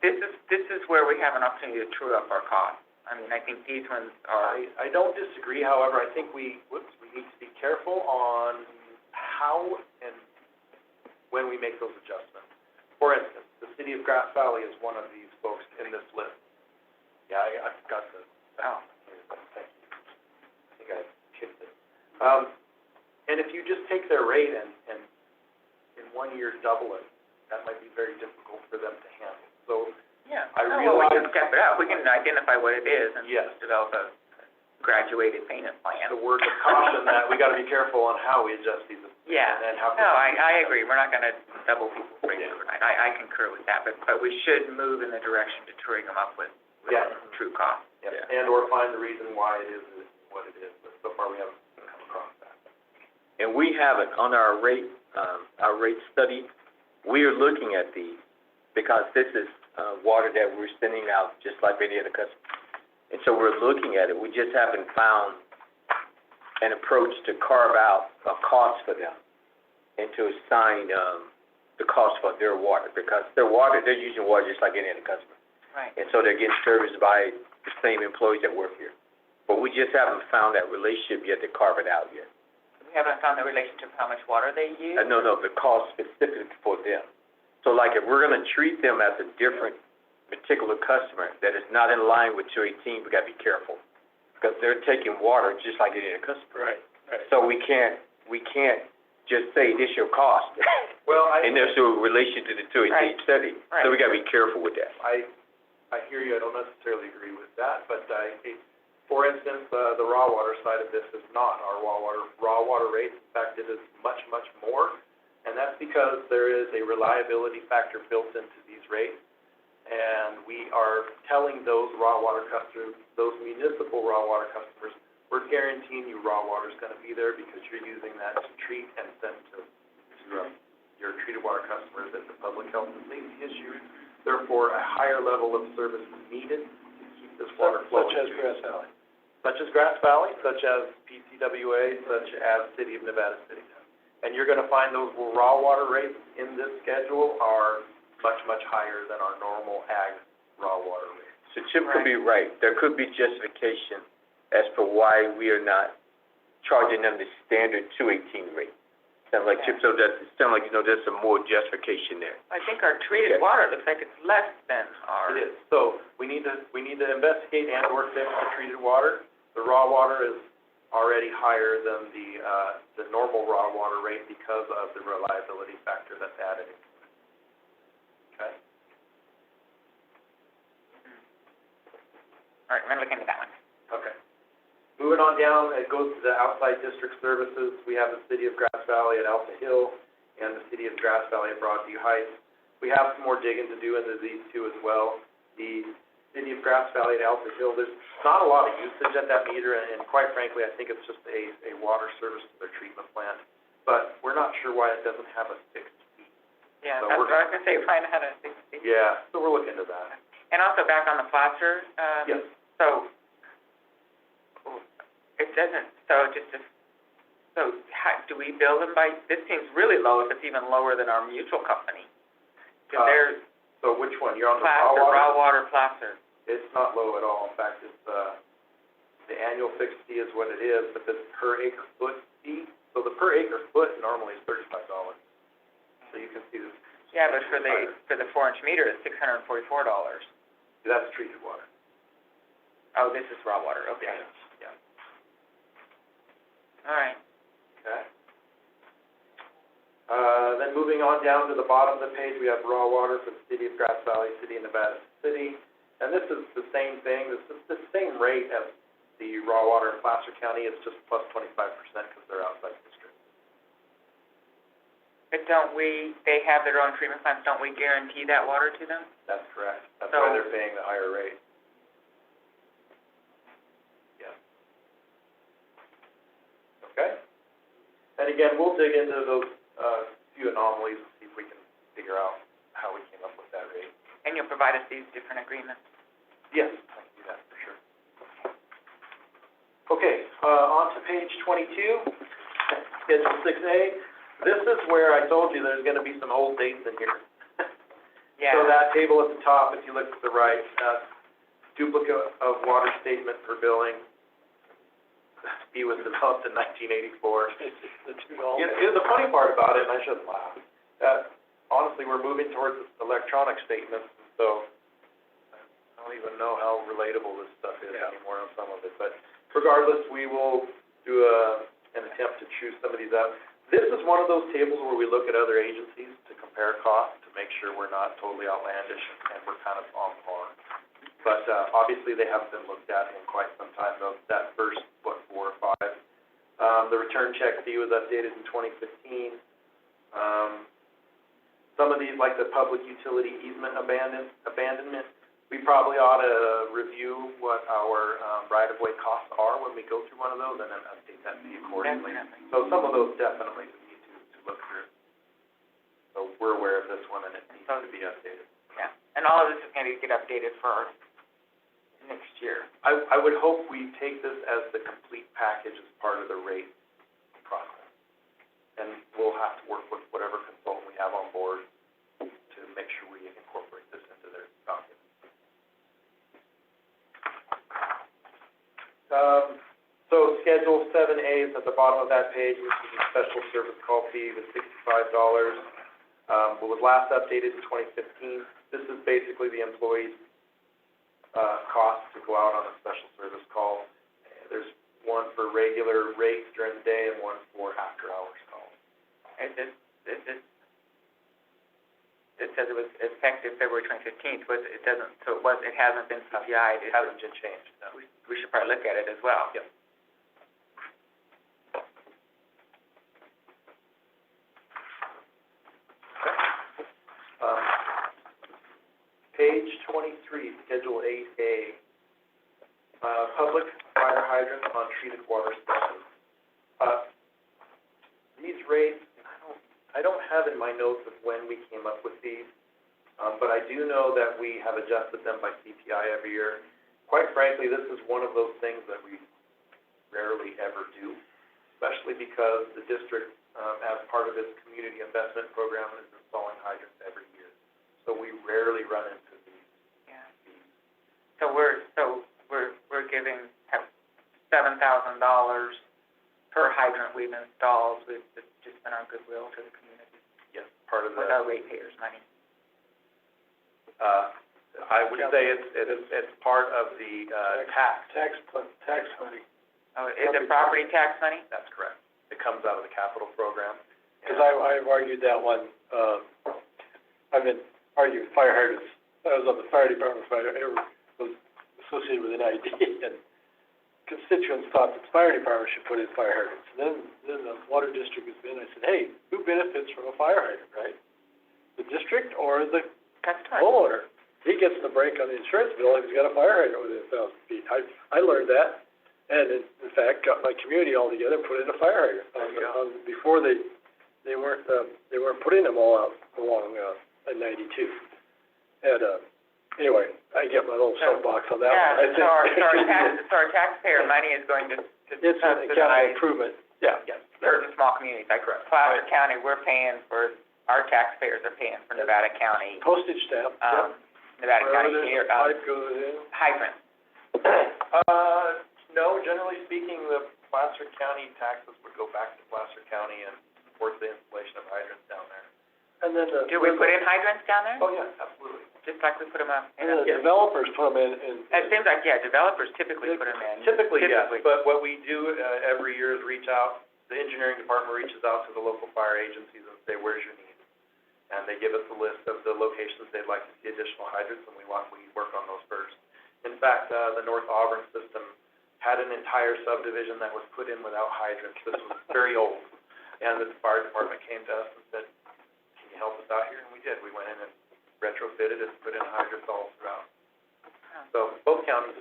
this is where we have an opportunity to true up our costs. I mean, I think these ones are, I don't disagree, however, I think we need to be careful on how and when we make those adjustments. For instance, the city of Grass Valley is one of these folks in this list. Yeah, I've got the, oh, thank you. I think I kicked it. And if you just take their rate and in 1 year double it, that might be very difficult for them to handle. So, yeah. I Well, we realize- can step it up, we can identify what it is and Yes. develop a graduated payment plan. the word of caution that we gotta be careful on how we adjust these. Yeah, And how. no, I agree, we're not gonna double people's rates overnight, I concur with that, but we should move in the direction to truing them up with Yeah. true cost. Yeah, Yeah. and or find the reason why it is what it is, but so far we haven't come across that. And we have it on our rate study, we are looking at these, because this is, water that we're sending out just like any other customer. And so we're looking at it, we just haven't found an approach to carve out a cost for them and to assign, the cost for their water, because their water, they're using water just like any other customer. Right. And so they're getting serviced by the same employees that work here. But we just haven't found that relationship yet to carve it out yet. We haven't found the relationship of how much water they use? No, the cost specific for them. So like if we're gonna treat them as a different particular customer that is not in line with 218, we gotta be careful. Because they're taking water just like any other customer. Right. So we can't just say this your cost. Well, And there's a relation to the 218 Right. study. Right. So we gotta be careful with that. I hear you, I don't necessarily agree with that, but for instance, the raw water side of this is not our raw water rate. In fact, it is much, much more, and that's because there is a reliability factor built into these rates. And we are telling those raw water customers, those municipal raw water customers, we're guaranteeing you raw water is gonna be there because you're using that to treat and send to your treated water customers as a public health and safety issue. Therefore, a higher level of service is needed to keep this water flowing. Such as Grass Valley. Such as Grass Valley, such as PCWA, such as City of Nevada City. And you're gonna find those raw water rates in this schedule are much, much higher than our normal ag raw water rates. So Chip could be right. There could be justification as for why we are not charging them the standard 218 rate. Sounds like Chip, so there's some more justification there. I think our treated water looks like it's less than our. It is. So we need to investigate and or fix the treated water. The raw water is already higher than the normal raw water rate because of the reliability factor that's added into it. Okay? All right, we're gonna look into that one. Okay. Moving on down, it goes to the outside district services. We have the City of Grass Valley at Alpha Hill and the City of Grass Valley at Broadview Heights. We have some more digging to do into these two as well. The City of Grass Valley at Alpha Hill, there's not a lot of usage at that meter, and quite frankly, I think it's just a water service to their treatment plant. But we're not sure why it doesn't have a fixed fee. Yeah, So that's we're- what I was gonna say, find out how to fix it. Yeah, so we're looking into that. And also back on the plaster, Yes. so, it doesn't, so do we bill them by, this seems really low if it's even lower than our mutual company. Cause they're So which one? You're on the plaster, raw water plaster. It's not low at all. In fact, it's, the annual fixed fee is what it is, but this per acre foot fee, so the per acre foot normally is $35. So you can see this. Yeah, but for the 4-inch meter, it's $644. That's treated water. Oh, this is raw water, okay. Yeah. All right. Okay. Then moving on down to the bottom of the page, we have raw water for the city of Grass Valley, city of Nevada City. And this is the same thing, this is the same rate as the raw water in Placer County, it's just plus 25% because they're outside the district. But they have their own treatment plants, don't we guarantee that water to them? That's correct. That's So- why they're paying the higher rate. Yeah. Okay? And again, we'll dig into those, few anomalies and see if we can figure out how we came up with that rate. And you'll provide us these different agreements? Yes, I can do that for sure. Okay, on to page 22, Schedule 6A. This is where I told you there's gonna be some old dates in here. Yeah. So that table at the top, if you look to the right, duplicate of water statement for billing. He was developed in 1984. The $2. The funny part about it, and I shouldn't laugh, honestly, we're moving towards electronic statements, so I don't even know how relatable this stuff is anymore on some of it. But regardless, we will do an attempt to choose some of these out. This is one of those tables where we look at other agencies to compare costs, to make sure we're not totally outlandish and we're kind of on par. But obviously, they haven't been looked at in quite some time, though, that first, 4 or 5. The return check fee was updated in 2015. Some of these, like the public utility easement abandonment, we probably ought to review what our right-of-way costs are when we go through one of those and then update that fee accordingly. Definitely. So some of those definitely we need to look through. So we're aware of this one and it needs to be updated. Yeah, and all of this is going to get updated for next year. I would hope we take this as the complete package as part of the rate process. And we'll have to work with whatever consultant we have on board to make sure we incorporate this into their document. So Schedule 7A is at the bottom of that page, which is a special service call fee with $65. What was last updated in 2015. This is basically the employee's cost to go out on a special service call. There's one for regular rates during the day and one for after-hours calls. It says it was effective February 2015, but it doesn't, so it hasn't been CPI'd. It hasn't been changed, no. We should probably look at it as well. Yep. Page 23, Schedule 8A, public fire hydrants on treated water systems. These rates, I don't have in my notes of when we came up with these, but I do know that we have adjusted them by CPI every year. Quite frankly, this is one of those things that we rarely ever do, especially because the district, as part of its community investment program, is installing hydrants every year. So we rarely run into these. Yeah. So we're giving $7,000 per hydrant we've installed. It's just been our goodwill to the community. Yes, part of with the. our ratepayers' money. I would say it's part of the Tax money. Oh, is it property tax money? That's correct. It comes out of the capital program. Because I've argued that one, I've been arguing fire hydrants. I was on the fire department if I ever was associated with an ID, and constituents thought that the fire department should put in fire hydrants. And then the water district has been, I said, hey, who benefits from a fire hydrant, right? The district or the Customer. homeowner? He gets the break on the insurance bill if he's got a fire hydrant within 1,000 feet. I learned that, and in fact, got my community all together and put in a fire hydrant. Before they weren't putting them all out along in 92. And anyway, I get my little soapbox on that one. I think So our taxpayer money is going to it's a county subsidize improvement. Yeah. certain small communities, like Placer County, we're paying for, our taxpayers are paying for Nevada County, Postage stamp. Nevada County Wherever there's a pipe goes in. hydrants. No, generally speaking, the Placer County taxes would go back to Placer County and support the installation of hydrants down there. And then Do we put in hydrants down there? Oh, yeah, absolutely. Just like we put them up? And then the developers put them in. It seems like, developers typically put them in. Typically, yes, but what we do every year is reach out the engineering department reaches out to the local fire agencies and say, where's your need? And they give us a list of the locations they'd like to see additional hydrants, and we work on those first. In fact, the North Auburn system had an entire subdivision that was put in without hydrants. This was very old. And the fire department came to us and said, can you help us out here? And we did. We went in and retrofitted it, put in hydrants all throughout. So both counties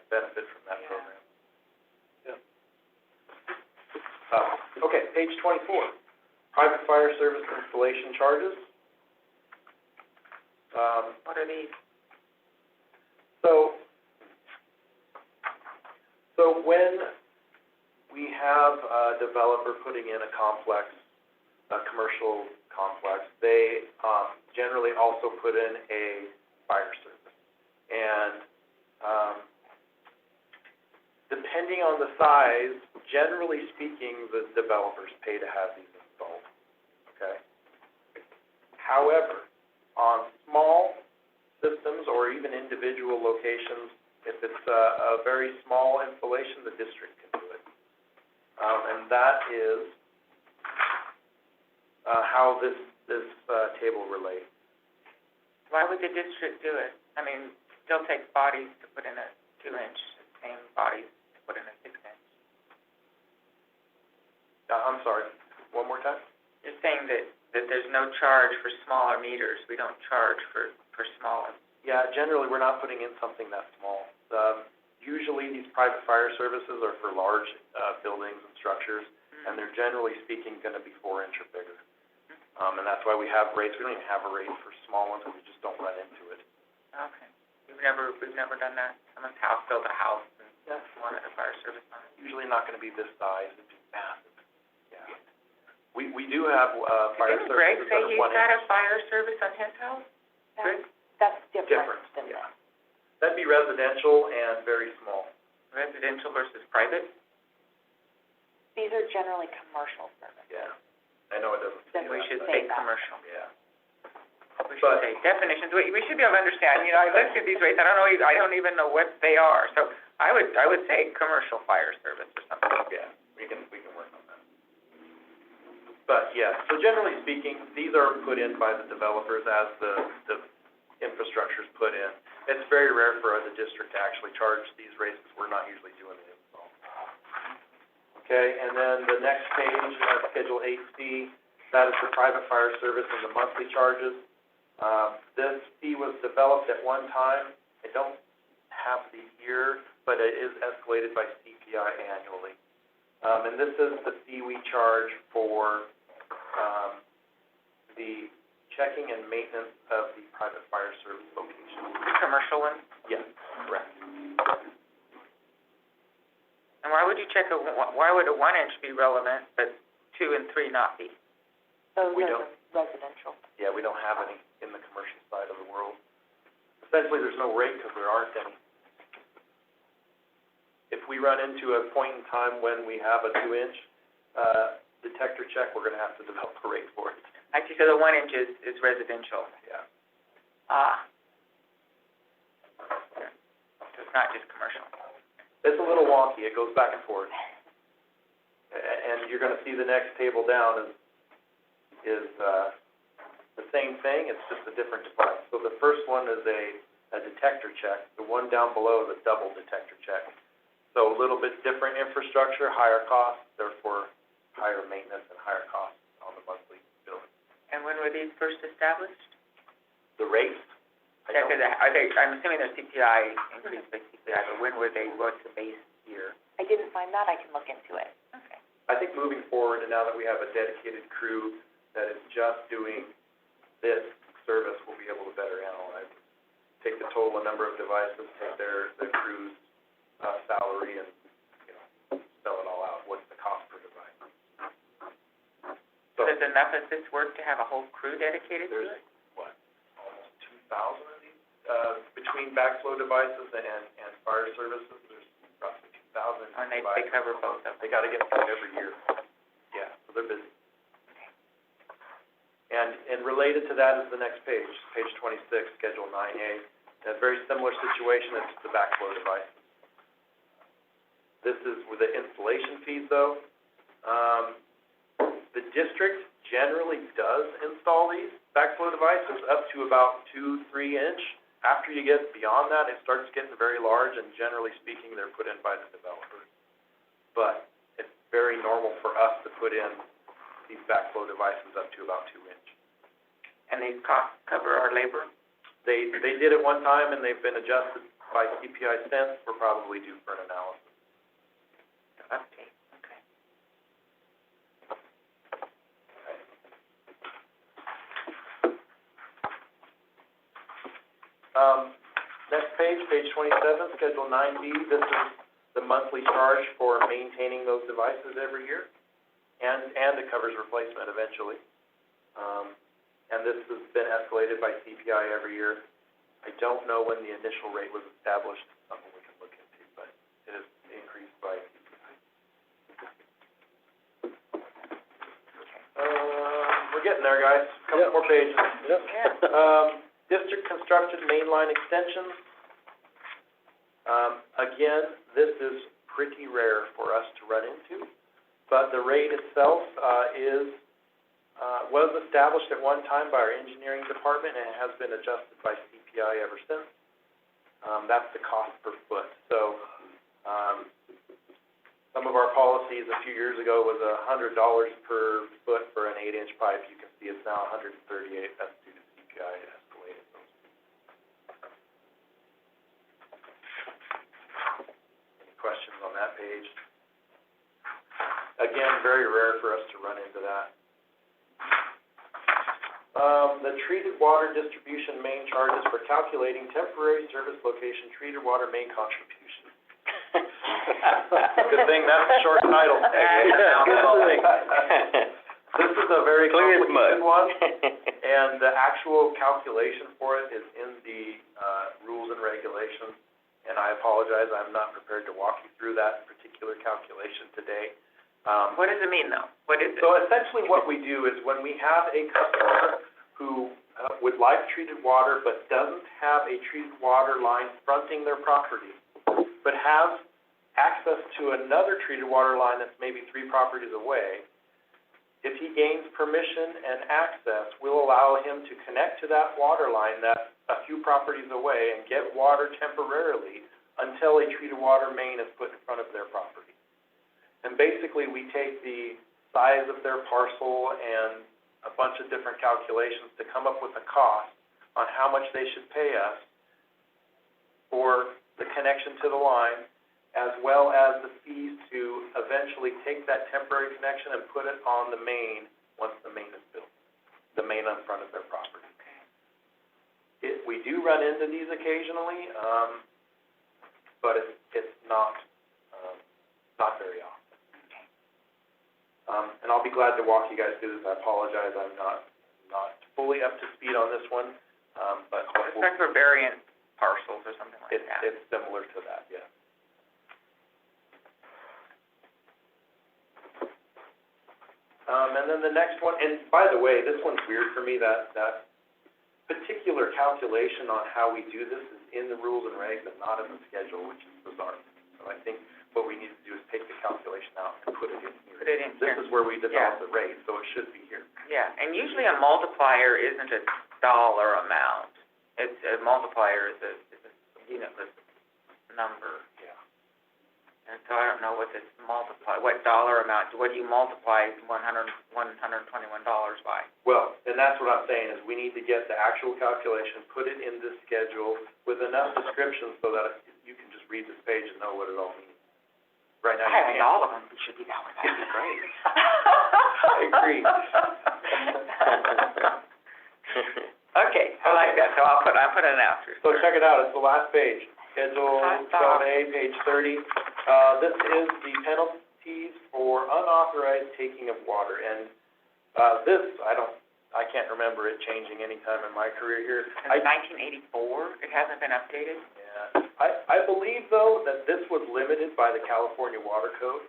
benefit from that program. Yeah. Okay, page 24, private fire service installation charges. What are these? So when we have a developer putting in a complex, a commercial complex, they generally also put in a fire service. And depending on the size, generally speaking, the developers pay to have these installed, okay? However, on small systems or even individual locations, if it's a very small installation, the district can do it. And that is how this table relates. Why would the district do it? I mean, still takes bodies to put in a 2-inch, same bodies to put in a 6-inch. I'm sorry, one more time? You're saying that there's no charge for smaller meters. We don't charge for smaller. Yeah, generally, we're not putting in something that small. Usually, these private fire services are for large buildings and structures, and they're generally speaking going to be 4-inch or bigger. And that's why we have rates. We don't even have a rate for small ones, we just don't run into it. Okay. We've never done that. Someone's house built a house and wanted a fire service on it. Usually not going to be this size, it's just massive. Yeah. We do have fire Didn't services Greg say that are he's 1 got inch. a fire service on his house? Greg? That's different than Yeah. that. That'd be residential and very small. Residential versus private? These are generally commercial services. Yeah. I know it doesn't. Then We we should say say that. commercial. Yeah. We should say definitions. We should be able to understand, you know, I looked at these rates, I don't even know what they are. So I would say commercial fire service or something. Yeah, we can work on that. But, yeah, so generally speaking, these are put in by the developers as the infrastructure's put in. It's very rare for the district to actually charge these rates because we're not usually doing the install. Okay, and then the next page, Schedule 8C, that is the private fire service and the monthly charges. This fee was developed at one time. I don't have the year, but it is escalated by CPI annually. And this is the fee we charge for the checking and maintenance of the private fire service location. The commercial one? Yes, correct. And why would you check why would a 1-inch be relevant, but 2 and 3 not be? Those We are don't. residential. Yeah, we don't have any in the commercial side of the world. Essentially, there's no rate because there aren't any. If we run into a point in time when we have a 2-inch detector check, we're gonna have to develop a rate for it. Actually, so the 1-inch is residential. Yeah. So it's not just commercial. It's a little wonky, it goes back and forth. And you're gonna see the next table down is the same thing, it's just a different device. So the first one is a detector check, the one down below is a double detector check. So a little bit different infrastructure, higher cost, therefore higher maintenance and higher costs on the monthly bill. And when were these first established? The rates? Yeah, 'cause I'm assuming they're CPI, increased by CPI, but when were they, what's the base year? I didn't find that, I can look into it. Okay. I think moving forward, and now that we have a dedicated crew that is just doing this service, we'll be able to better analyze it. Take the total number of devices, take their crew's salary, and, you know, spell it all out. What's the cost per device? So There's enough of this work to have a whole crew dedicated to there's, it? what, almost 2,000 of these? Between backflow devices and fire services, there's roughly 2,000 And they devices. cover both of them? They gotta get through every year. Yeah, so they're busy. And related to that is the next page, page 26, Schedule 9A. A very similar situation, it's the backflow devices. This is with the installation fees though. The district generally does install these backflow devices up to about 2-3 inch. After you get beyond that, it starts getting very large, and generally speaking, they're put in by the developer. But it's very normal for us to put in these backflow devices up to about 2 inch. And these costs cover our labor? They did it one time, and they've been adjusted by CPI since. We're probably due for an analysis. Okay, okay. Next page, page 27, Schedule 9B. This is the monthly charge for maintaining those devices every year, and it covers replacement eventually. And this has been escalated by CPI every year. I don't know when the initial rate was established, something we can look into, but it has increased by CPI. We're getting there, guys. Couple more pages. Yep. District constructed mainline extensions. Again, this is pretty rare for us to run into, but the rate itself was established at one time by our engineering department, and it has been adjusted by CPI ever since. That's the cost per foot. So some of our policies a few years ago was $100 per foot for an 8-inch pipe. You can see it's now $138. That's due to CPI escalated. Any questions on that page? Again, very rare for us to run into that. The treated water distribution main charges for calculating temporary service location treated water main contribution. Good thing that's a short title. This is a very complicated one, and the actual calculation for it is in the rules and regulations, and I apologize, I'm not prepared to walk you through that particular calculation today. What does it mean, though? What is it? So essentially what we do is when we have a customer who would like treated water but doesn't have a treated water line fronting their property, but has access to another treated water line that's maybe 3 properties away, if he gains permission and access, we'll allow him to connect to that water line that's a few properties away and get water temporarily until a treated water main is put in front of their property. And basically, we take the size of their parcel and a bunch of different calculations to come up with a cost on how much they should pay us for the connection to the line, as well as the fees to eventually take that temporary connection and put it on the main once the main is built, the main in front of their property. We do run into these occasionally, but it's not very often. And I'll be glad to walk you guys through this. I apologize, I'm not fully up to speed on this one, but It's like for variant parcels or something like that. it's similar to that, yeah. And then the next one, and by the way, this one's weird for me, that particular calculation on how we do this is in the rules and regs and not in the schedule, which is bizarre. So I think what we need to do is take the calculation out and put it in here. Put it in here. This is where we develop the rate, so it should be here. Yeah, and usually a multiplier isn't a dollar amount. It's a multiplier is a unitless number. Yeah. And so I don't know what dollar amount, what do you multiply $121 by? Well, and that's what I'm saying, is we need to get the actual calculation, put it in this schedule with enough description so that you can just read this page and know what it all means. Right now, I have all of them, it should be that way. That'd be great. I agree. Okay, I like that, so I'll put an asterisk. So check it out, it's the last page, Schedule 12A, page 30. This is the penalties for unauthorized taking of water, and this, I can't remember it changing any time in my career here. Since 1984, it hasn't been updated? Yeah, I believe, though, that this was limited by the California Water Code,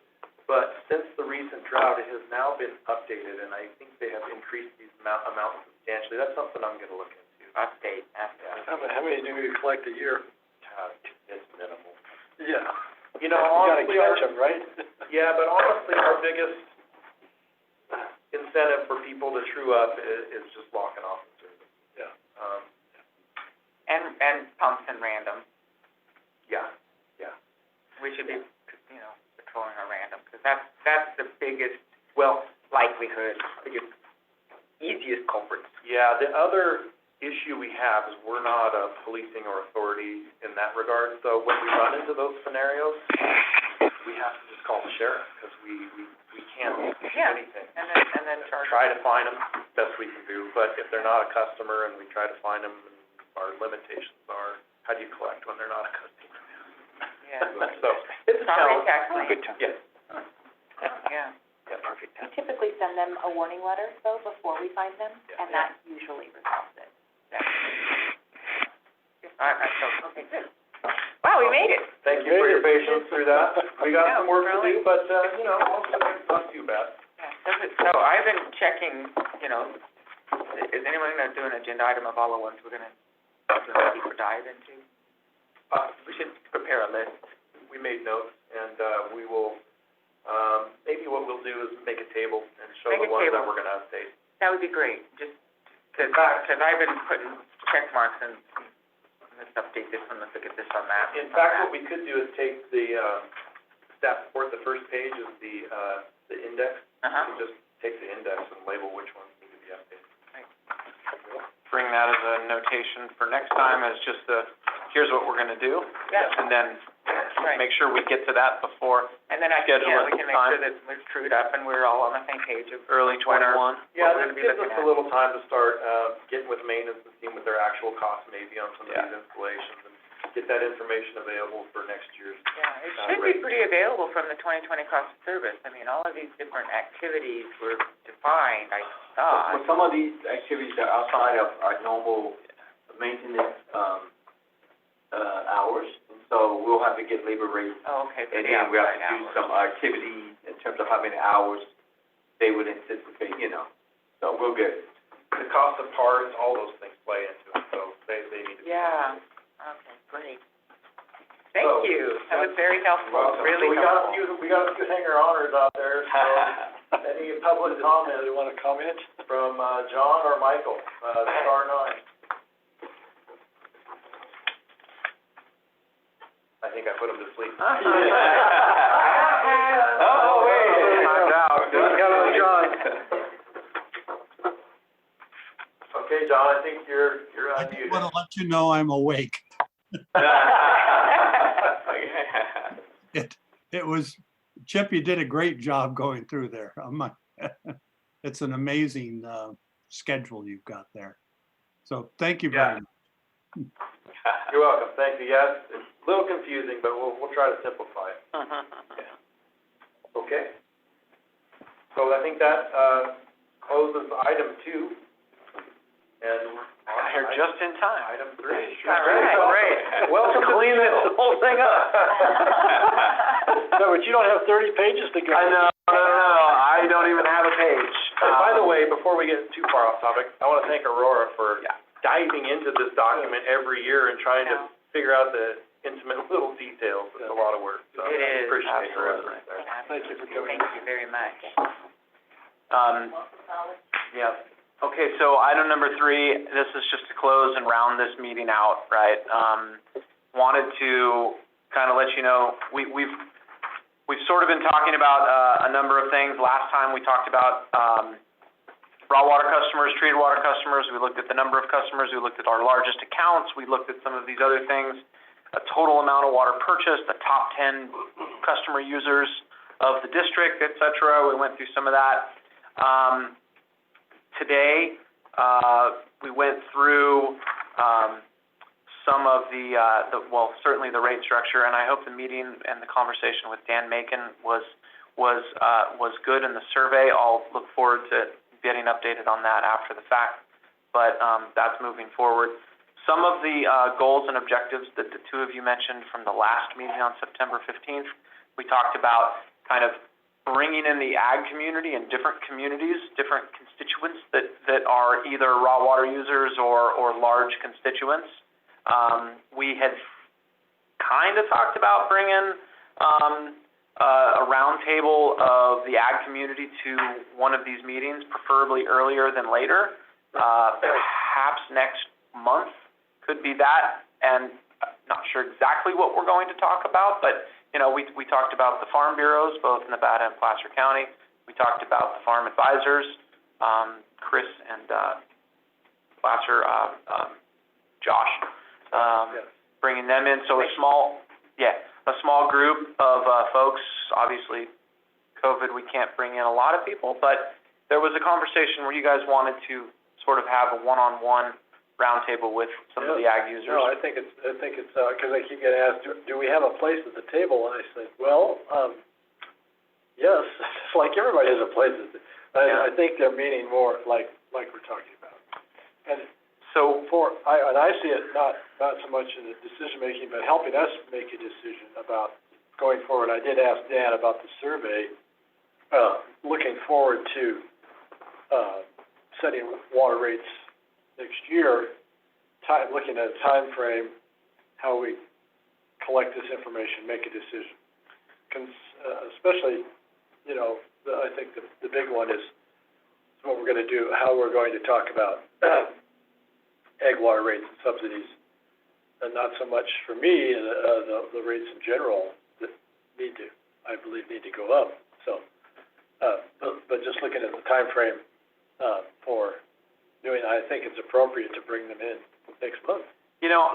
but since the recent drought, it has now been updated, and I think they have increased these amounts substantially. That's something I'm gonna look into. Update. How many do you collect a year? It's minimal. Yeah. You know, You gotta honestly, catch them, right? yeah, but honestly, our biggest incentive for people to true up is just locking off the service. Yeah. And pumps and random. Yeah. We should be, patrolling our random, because that's the biggest, likelihood, easiest culprit. Yeah, the other issue we have is we're not a policing or authority in that regard, so when we run into those scenarios, we have to just call the sheriff, because we can't do anything. And then charge. Try to find them, best we can do, but if they're not a customer and we try to find them, our limitations are, how do you collect when they're not a customer? Yeah. So, it's a Property challenge. tax lien. Good time. Yes. Yeah. Yeah, perfect We time. typically send them a warning letter, though, before we find them, Yeah. and that usually resolves it. Okay, good. Wow, we made it. Thank you for your patience through that. We got some work to really. do, but, most of it's not too bad. Yeah, so I've been checking, is anyone gonna do an agenda item of all the ones we're gonna do a deeper dive into? We should prepare a list. We made notes, and, we will, maybe what we'll do is make a table and show Make the a ones that table. we're gonna update. That would be great, just, cause I've been putting check marks and let's update this one, let's look at this on that. In fact, what we could do is take the, staff report, the first page is the index. We can just take the index and label which ones need to be updated. Bring that as a notation for next time as just here's what we're gonna do. Yeah. And then Right. make sure we get to that before And then schedule we it can make time. sure that we're trued up and we're all on the same page of early what our- 21. Yeah, we're this gonna be gives looking us at. a little time to start, getting with maintenance and seeing what their actual costs may be on some of Yeah. these installations and get that information available for next year's. Yeah, it should be pretty available from the 2020 cost of service. I mean, all of these different activities were defined, I thought. Well, some of these activities are outside of our normal maintenance, hours, and so we'll have to get labor rates. Oh, okay, for And the then we have outside to do hours. some activities in terms of how many hours they would anticipate, so we'll get it. The cost of parts, all those things play into it, so they need to be. Yeah, okay, great. So, Thank you, that was very helpful, Welcome. really So helpful. we got a few hanger-oners out there, so any public comment They want to comment? from, John or Michael, star 9. I think I put him to sleep. Oh, wait. Time's out. Hello, John. Okay, John, I think you're I just unmuted. want to let you know I'm awake. It was, Chip, you did a great job going through there. It's an amazing schedule you've got there. So thank you very much. You're welcome, thank you, yes, it's a little confusing, but we'll try to simplify it. Okay. So I think that, closes item 2. And Got here just in time. item 3. All right. Great. Welcome to Clean this whole thing up. No, but you don't have 30 pages to go. I know, I don't even have a page. And by the way, before we get too far off topic, I want to thank Aurora for diving into this document every year and trying to figure out the intimate little details. It's a lot of work, so It is, appreciate your absolutely. effort there. Thank you for coming. Thank you very much. Yeah. Okay, so item number 3, this is just to close and round this meeting out, right? Wanted to kind of let you know, we've sort of been talking about a number of things. Last time we talked about raw water customers, treated water customers. We looked at the number of customers. We looked at our largest accounts. We looked at some of these other things, a total amount of water purchased, the top 10 customer users of the district, et cetera. We went through some of that. Today, we went through some of certainly the rate structure, and I hope the meeting and the conversation with Dan Macon was good in the survey. I'll look forward to getting updated on that after the fact, but that's moving forward. Some of the goals and objectives that the two of you mentioned from the last meeting on September 15th, we talked about kind of bringing in the ag community and different communities, different constituents that are either raw water users or large constituents. We had kind of talked about bringing a roundtable of the ag community to one of these meetings, preferably earlier than later. Perhaps next month could be that, and not sure exactly what we're going to talk about, but, you know, we talked about the farm bureaus, both Nevada and Placer County. We talked about the farm advisors, Chris and, Placer, Josh, bringing them in. So a small group of, folks. Obviously, COVID, we can't bring in a lot of people, but there was a conversation where you guys wanted to sort of have a one-on-one roundtable with some of the ag users. No, I think it's, because I keep getting asked, do we have a place at the table? And I say, well, yes, like everybody has a place at the, I think they're meaning more like we're talking about. And so I see it not so much in the decision-making, but helping us make a decision about going forward. I did ask Dan about the survey, looking forward to setting water rates next year, looking at a time frame, how we collect this information, make a decision. Especially, you know, I think the big one is what we're going to do, how we're going to talk about ag water rates and subsidies, and not so much for me, the rates in general that I believe need to go up. So, but just looking at the time frame for doing, I think it's appropriate to bring them in next month. You know,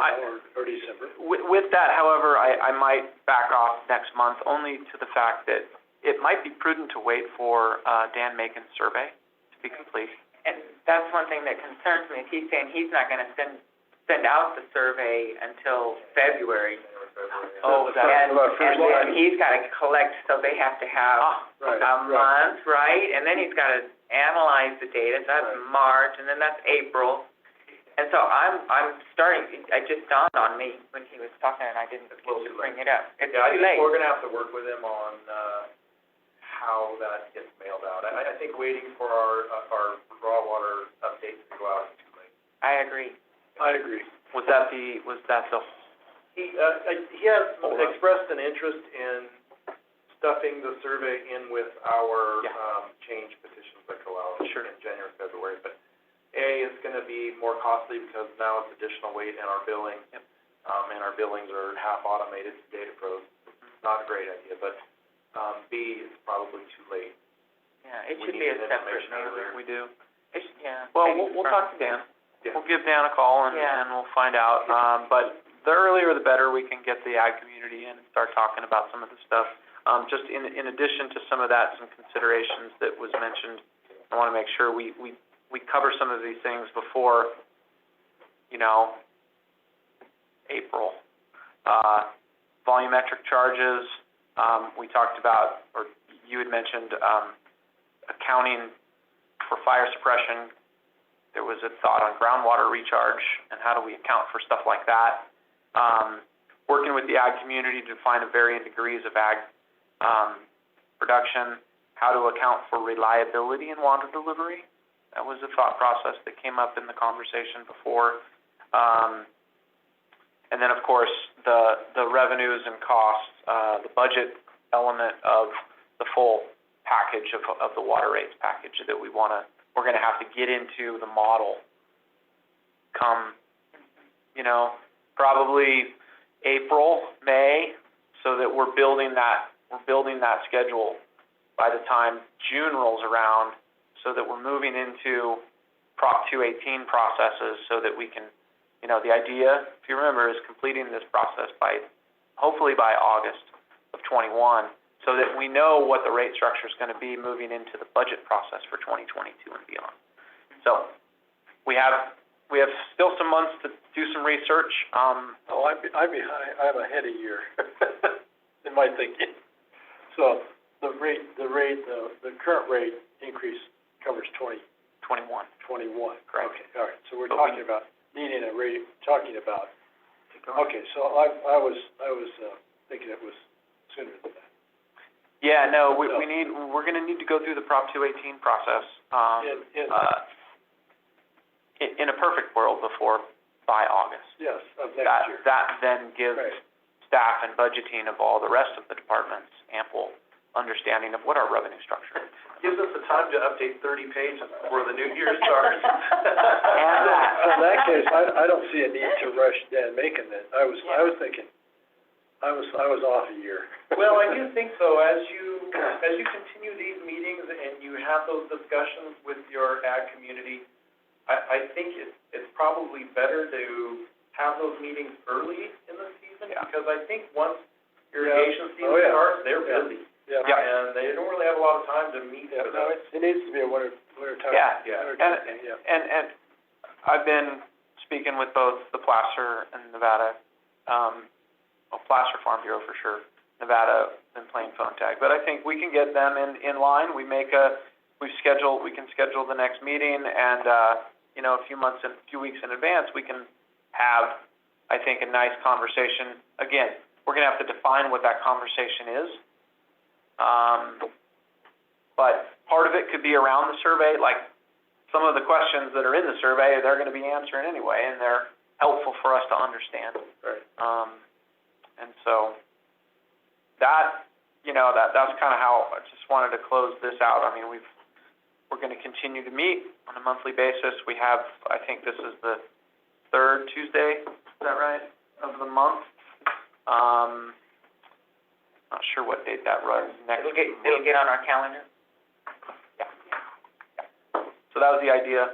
or December. With that, however, I might back off next month, only to the fact that it might be prudent to wait for Dan Macon's survey to be complete. And that's one thing that concerns me, is he's saying he's not gonna send out the survey until February. Oh, And then he's gotta collect, so they have to have a month, right? And then he's gotta analyze the data, so that's March, and then that's April. And so I'm starting, it just dawned on me when he was talking, and I didn't get to bring it up. It's too late. We're gonna have to work with him on, how that gets mailed out. I think waiting for our raw water updates to go out is too late. I agree. Was that the He has expressed an interest in stuffing the survey in with our, change petitions that go out in January, February, but it's gonna be more costly because now it's additional weight in our billing. And our billings are half automated to data pros. Not a great idea, but, B, it's probably too late. Yeah, it should be a separate mailer. we do? Well, we'll talk to Dan. Yeah. We'll give Dan a call and we'll find out. But the earlier the better we can get the ag community in and start talking about some of the stuff. Just in addition to some of that, some considerations that was mentioned, I want to make sure we cover some of these things before, you know, April. Volumetric charges, we talked about, or you had mentioned, accounting for fire suppression. There was a thought on groundwater recharge and how do we account for stuff like that. Working with the ag community to find varying degrees of ag production, how to account for reliability in water delivery. That was a thought process that came up in the conversation before. And then, of course, the revenues and costs, the budget element of the full package of the water rates package that we're gonna have to get into the model come, you know, probably April, May, so that we're building that schedule by the time June rolls around, so that we're moving into Prop 218 processes so that we can, you know, the idea, if you remember, is completing this process hopefully by August of 21, so that we know what the rate structure is going to be moving into the budget process for 2022 and beyond. So we have still some months to do some research. I'm ahead a year in my thinking. So the current rate increase covers 21. Correct. Okay, all right. So we're talking about needing a rate. Okay, so I was thinking it was sooner than that. Yeah, no, we're going to need to go through the Prop 218 process. In a perfect world by August. Yes, of next year. That then gives staff and budgeting of all the rest of the departments ample understanding of what our revenue structure is. Gives us the time to update 30 pages before the new year starts. And So in that case, I don't see a need to rush Dan Macon then. I was thinking, I was off a year. Well, I do think so, as you continue these meetings and you have those discussions with your ag community, I think it's probably better to have those meetings early in the season, because I think once irrigation season starts, they're busy. Yeah. And they don't really have a lot of time to meet with No, us. it needs to be a winter time. Winter time thing, yeah. And I've been speaking with both the Placer and Nevada, Placer Farm Bureau for sure. Nevada been playing phone tag, but I think we can get them in line. We can schedule the next meeting, and a few weeks in advance, we can have, I think, a nice conversation. Again, we're gonna have to define what that conversation is. But part of it could be around the survey, like some of the questions that are in the survey, they're gonna be answering anyway, and they're helpful for us to understand. Right. And so that's kind of how I just wanted to close this out. I mean, we're gonna continue to meet on a monthly basis. We have, I think this is the third Tuesday, is that right, of the month? Not sure what date that runs next. It'll get on our calendar. Yeah. So that was the idea.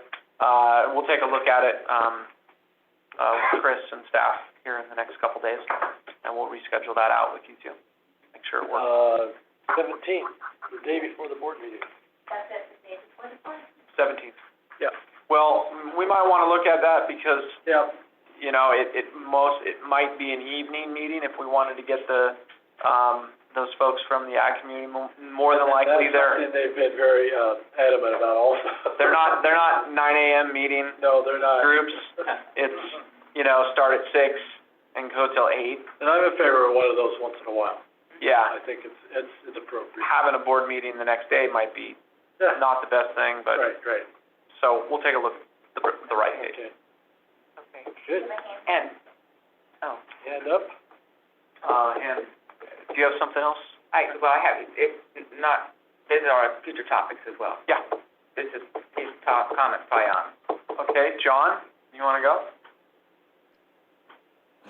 We'll take a look at it, with Chris and staff here in the next couple days, and we'll reschedule that out with you too. Make sure it works. 17th, the day before the board meeting. That's it, the day before the board? 17th. Yeah. Well, we might want to look at that because, Yeah. it might be an evening meeting if we wanted to get those folks from the ag community. More than likely, That's something they've been very adamant about also. they're not 9 a.m. meeting No, they're not. groups. It's, start at 6 and go till 8. And I'm in favor of one of those once in a while. Yeah, I think it's appropriate. having a board meeting the next day might be Yeah. not the best thing, but, Right. so we'll take a look at the right date. Okay, Okay. good. And, Hand up. And do you have something else? I have, these are our future topics as well. Yeah. These comments by Okay, John, you want to go?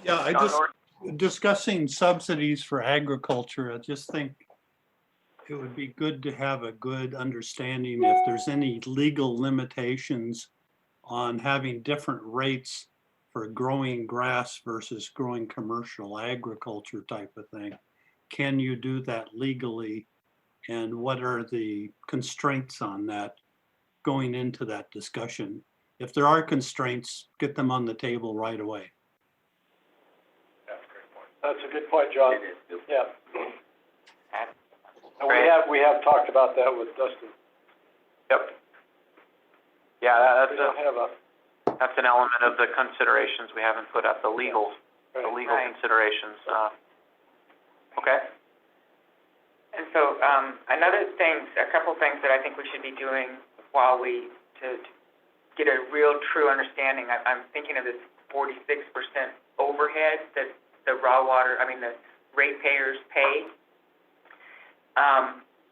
Yeah, John discussing subsidies for agriculture, I just think it would be good to have a good understanding if there's any legal limitations on having different rates for growing grass versus growing commercial agriculture type of thing. Can you do that legally? And what are the constraints on that going into that discussion? If there are constraints, get them on the table right away. That's a good point, John. It is. Yeah. And Great. we have talked about that with Dustin. Yep. Yeah, We don't have a, that's an element of the considerations we haven't put up, the legal Right. considerations. Okay. And so, a couple things that I think we should be doing to get a real true understanding. I'm thinking of this 46% overhead that the the ratepayers pay,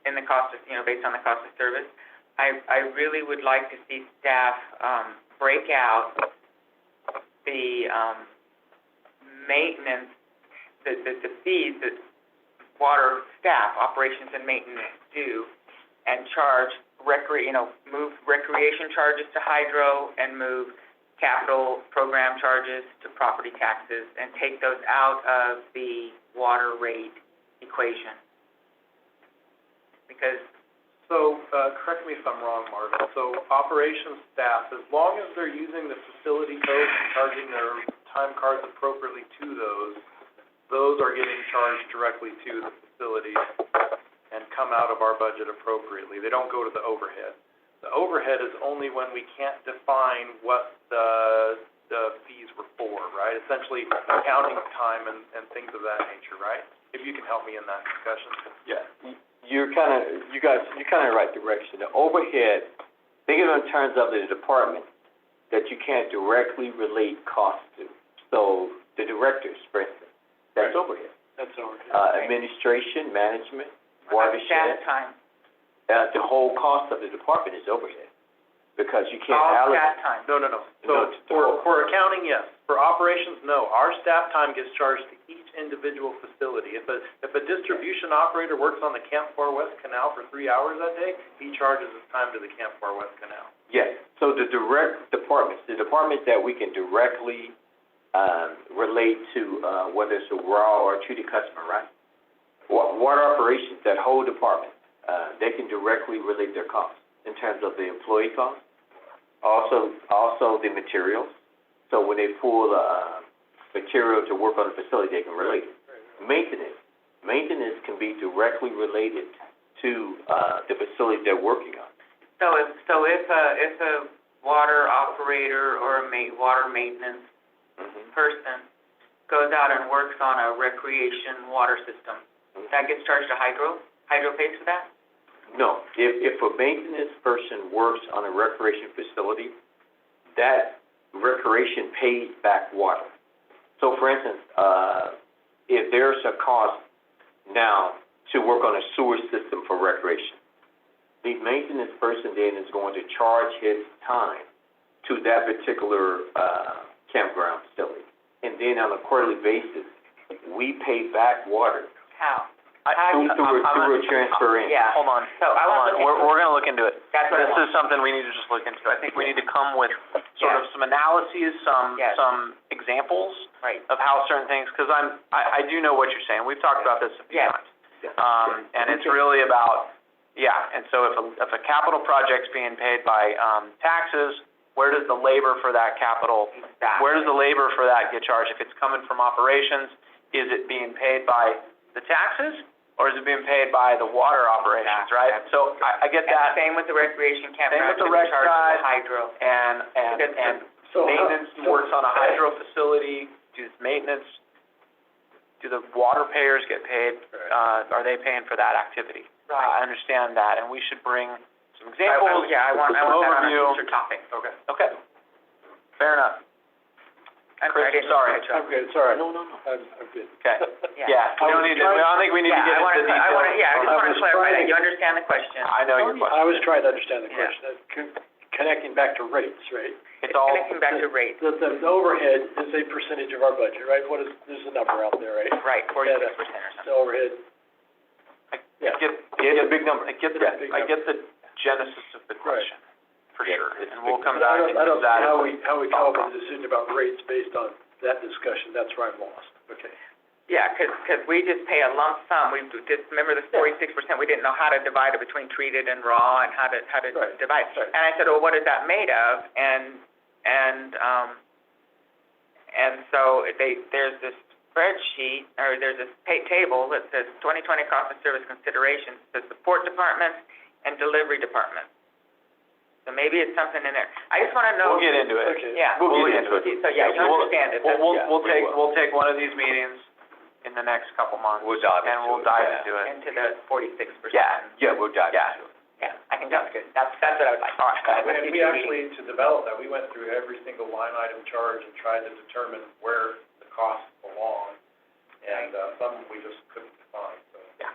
in the cost of, based on the cost of service. I really would like to see staff, break out the, maintenance, the fees that water staff, operations and maintenance do, and charge move recreation charges to hydro and move capital program charges to property taxes and take those out of the water rate equation. Because, So, correct me if I'm wrong, Marvin. So operations staff, as long as they're using the facility code and charging their time cards appropriately to those are getting charged directly to the facility and come out of our budget appropriately. They don't go to the overhead. The overhead is only when we can't define what the fees were for, right? Essentially accounting time and things of that nature, right? If you can help me in that discussion. Yeah, you guys in the right direction. The overhead, think of it in terms of the department that you can't directly relate costs to. So the directors, for instance, that's overhead. overhead. Administration, management, Staff watershed. time, The whole cost of the department is overhead, because you can't all allocate. staff time. No. No, So for accounting, yes. For operations, no. Our staff time gets charged to each individual facility. If a distribution operator works on the Camp Far West Canal for 3 hours that day, he charges his time to the Camp Far West Canal. Yes, so the direct departments, the departments that we can directly, relate to, whether it's a raw or a treated customer, right? Water operations, that whole department, they can directly relate their costs in terms of the employee costs, also the materials. So when they pull, material to work on the facility, they can relate it. Maintenance can be directly related to, the facility they're working on. So if a water operator or a water maintenance person goes out and works on a recreation water system, that gets charged to Hydro? Hydro pays for that? No, if a maintenance person works on a recreation facility, that recreation pays back water. So for instance, if there's a cost now to work on a sewer system for recreation, the maintenance person then is going to charge his time to that particular, campground facility. And then on a quarterly basis, we pay back water. How? Through a transfer in. Yeah. Hold on, So I want to look into we're gonna look into it. That's what I This want. is something we need to just look into. I think we need to come with sort of some analyses, Yes. some examples Right. of how certain things, because I do know what you're saying. We've talked about this a few Yes. times. And it's really about, and so if a capital project's being paid by, taxes, where does the labor for that capital, Exactly. where does the labor for that get charged? If it's coming from operations, is it being paid by the taxes, or is it being paid by the water operations, right? So I get And that, same with the recreation campground. with the should be rec charged to side. Hydro. and So, maintenance works on a hydro facility, does maintenance, do the water payers get paid, are they paying for that activity? I understand that, and we should bring some examples, I want some that on a overview. future topic. Okay, fair enough. I'm Chris, sorry, I didn't sorry. catch up. I'm good, it's all right. No. I'm good. Okay, Yeah. we don't need to, I don't think we need to get into details. I just I wanna was clarify trying that to- you understand the question. I know your question. I was trying to understand the Yeah. question, connecting back to rates, right? It's all, Connecting back to rates, The overhead is a percentage of our budget, right? There's a number out there, right? right, 46% or The something. overhead, I get It's a big number. I get Yeah, the, big I get the genesis of the question, for Yeah, sure, it's and we'll big. come but I back and don't use see that. how we come up with a decision about rates based on that discussion, that's where I'm lost, okay. Yeah, 'cause we just pay a lump sum, we just, remember the 46%, we didn't know how to divide it between treated and raw and how to Right, divide. right. And I said, well, what is that made of? And so there's this spreadsheet, or there's this table that says 2020 cost of service considerations, the support departments and delivery departments. So maybe it's something in there. I just wanna know. We'll get into it. Okay. Yeah. We'll get into it. So, yeah, you understand it. We'll take one of these meetings in the next couple months. We'll dive into it. And we'll dive yeah. into it. Into the 46%. Yeah, we'll dive Yeah. into it. Yeah, I think that's good. That's what I would like. All right. And we actually, to develop that, we went through every single line item charge and tried to determine where the costs belong. And, some we just couldn't define, so. Yeah.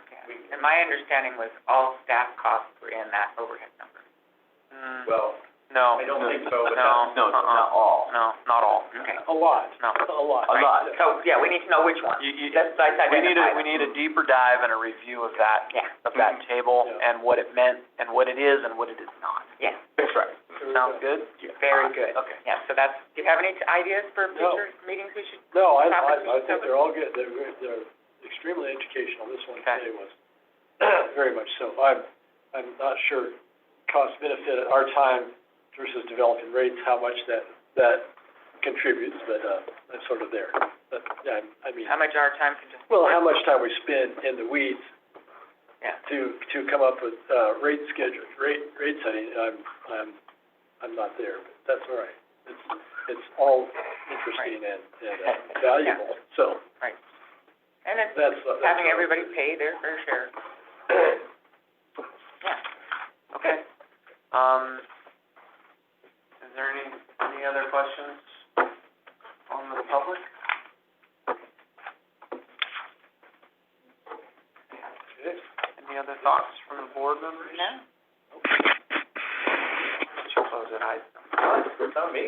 And my understanding was all staff costs were in that overhead number. Well, No. I don't think so, but No, No, not all. no, not all. Okay. A lot, No. a lot. A lot. So, yeah, we need to know which one. Let's We need identify them. a deeper dive and a review of that, Yeah. table, Yeah. and what it meant, and what it is, and what it is not. Yeah, That's right. Sounds good? very good. Okay. Yeah, so do you have any ideas for No. future meetings we should? No, I Topics think they're all good, they're extremely educational, this one Okay. today was very much so. I'm not sure cost benefit, our time versus developing rates, how much that contributes, but, I'm sort of there. But, yeah, I mean, How much our time can just, well, how much time we spend in the weeds yeah, to come up with, rate schedule, rate setting, I'm not there, but that's all right. It's all interesting and valuable, so and it's that's having what- everybody pay their fair share. Yeah. Okay. Is there any other questions from the public? Any other thoughts from the board members? No? Should close it, Not me.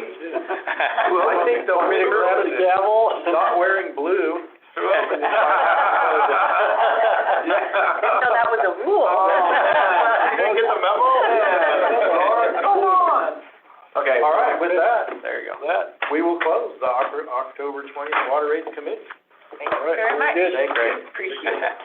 Well, I think the Want me to grab the gavel? not wearing blue. Didn't know that was a rule. You didn't get the memo? Come on. Okay. All right, with that, There you go. we will close the October 20th Water Rates Committee. Thank you very much. Good. Thank you. Appreciate it.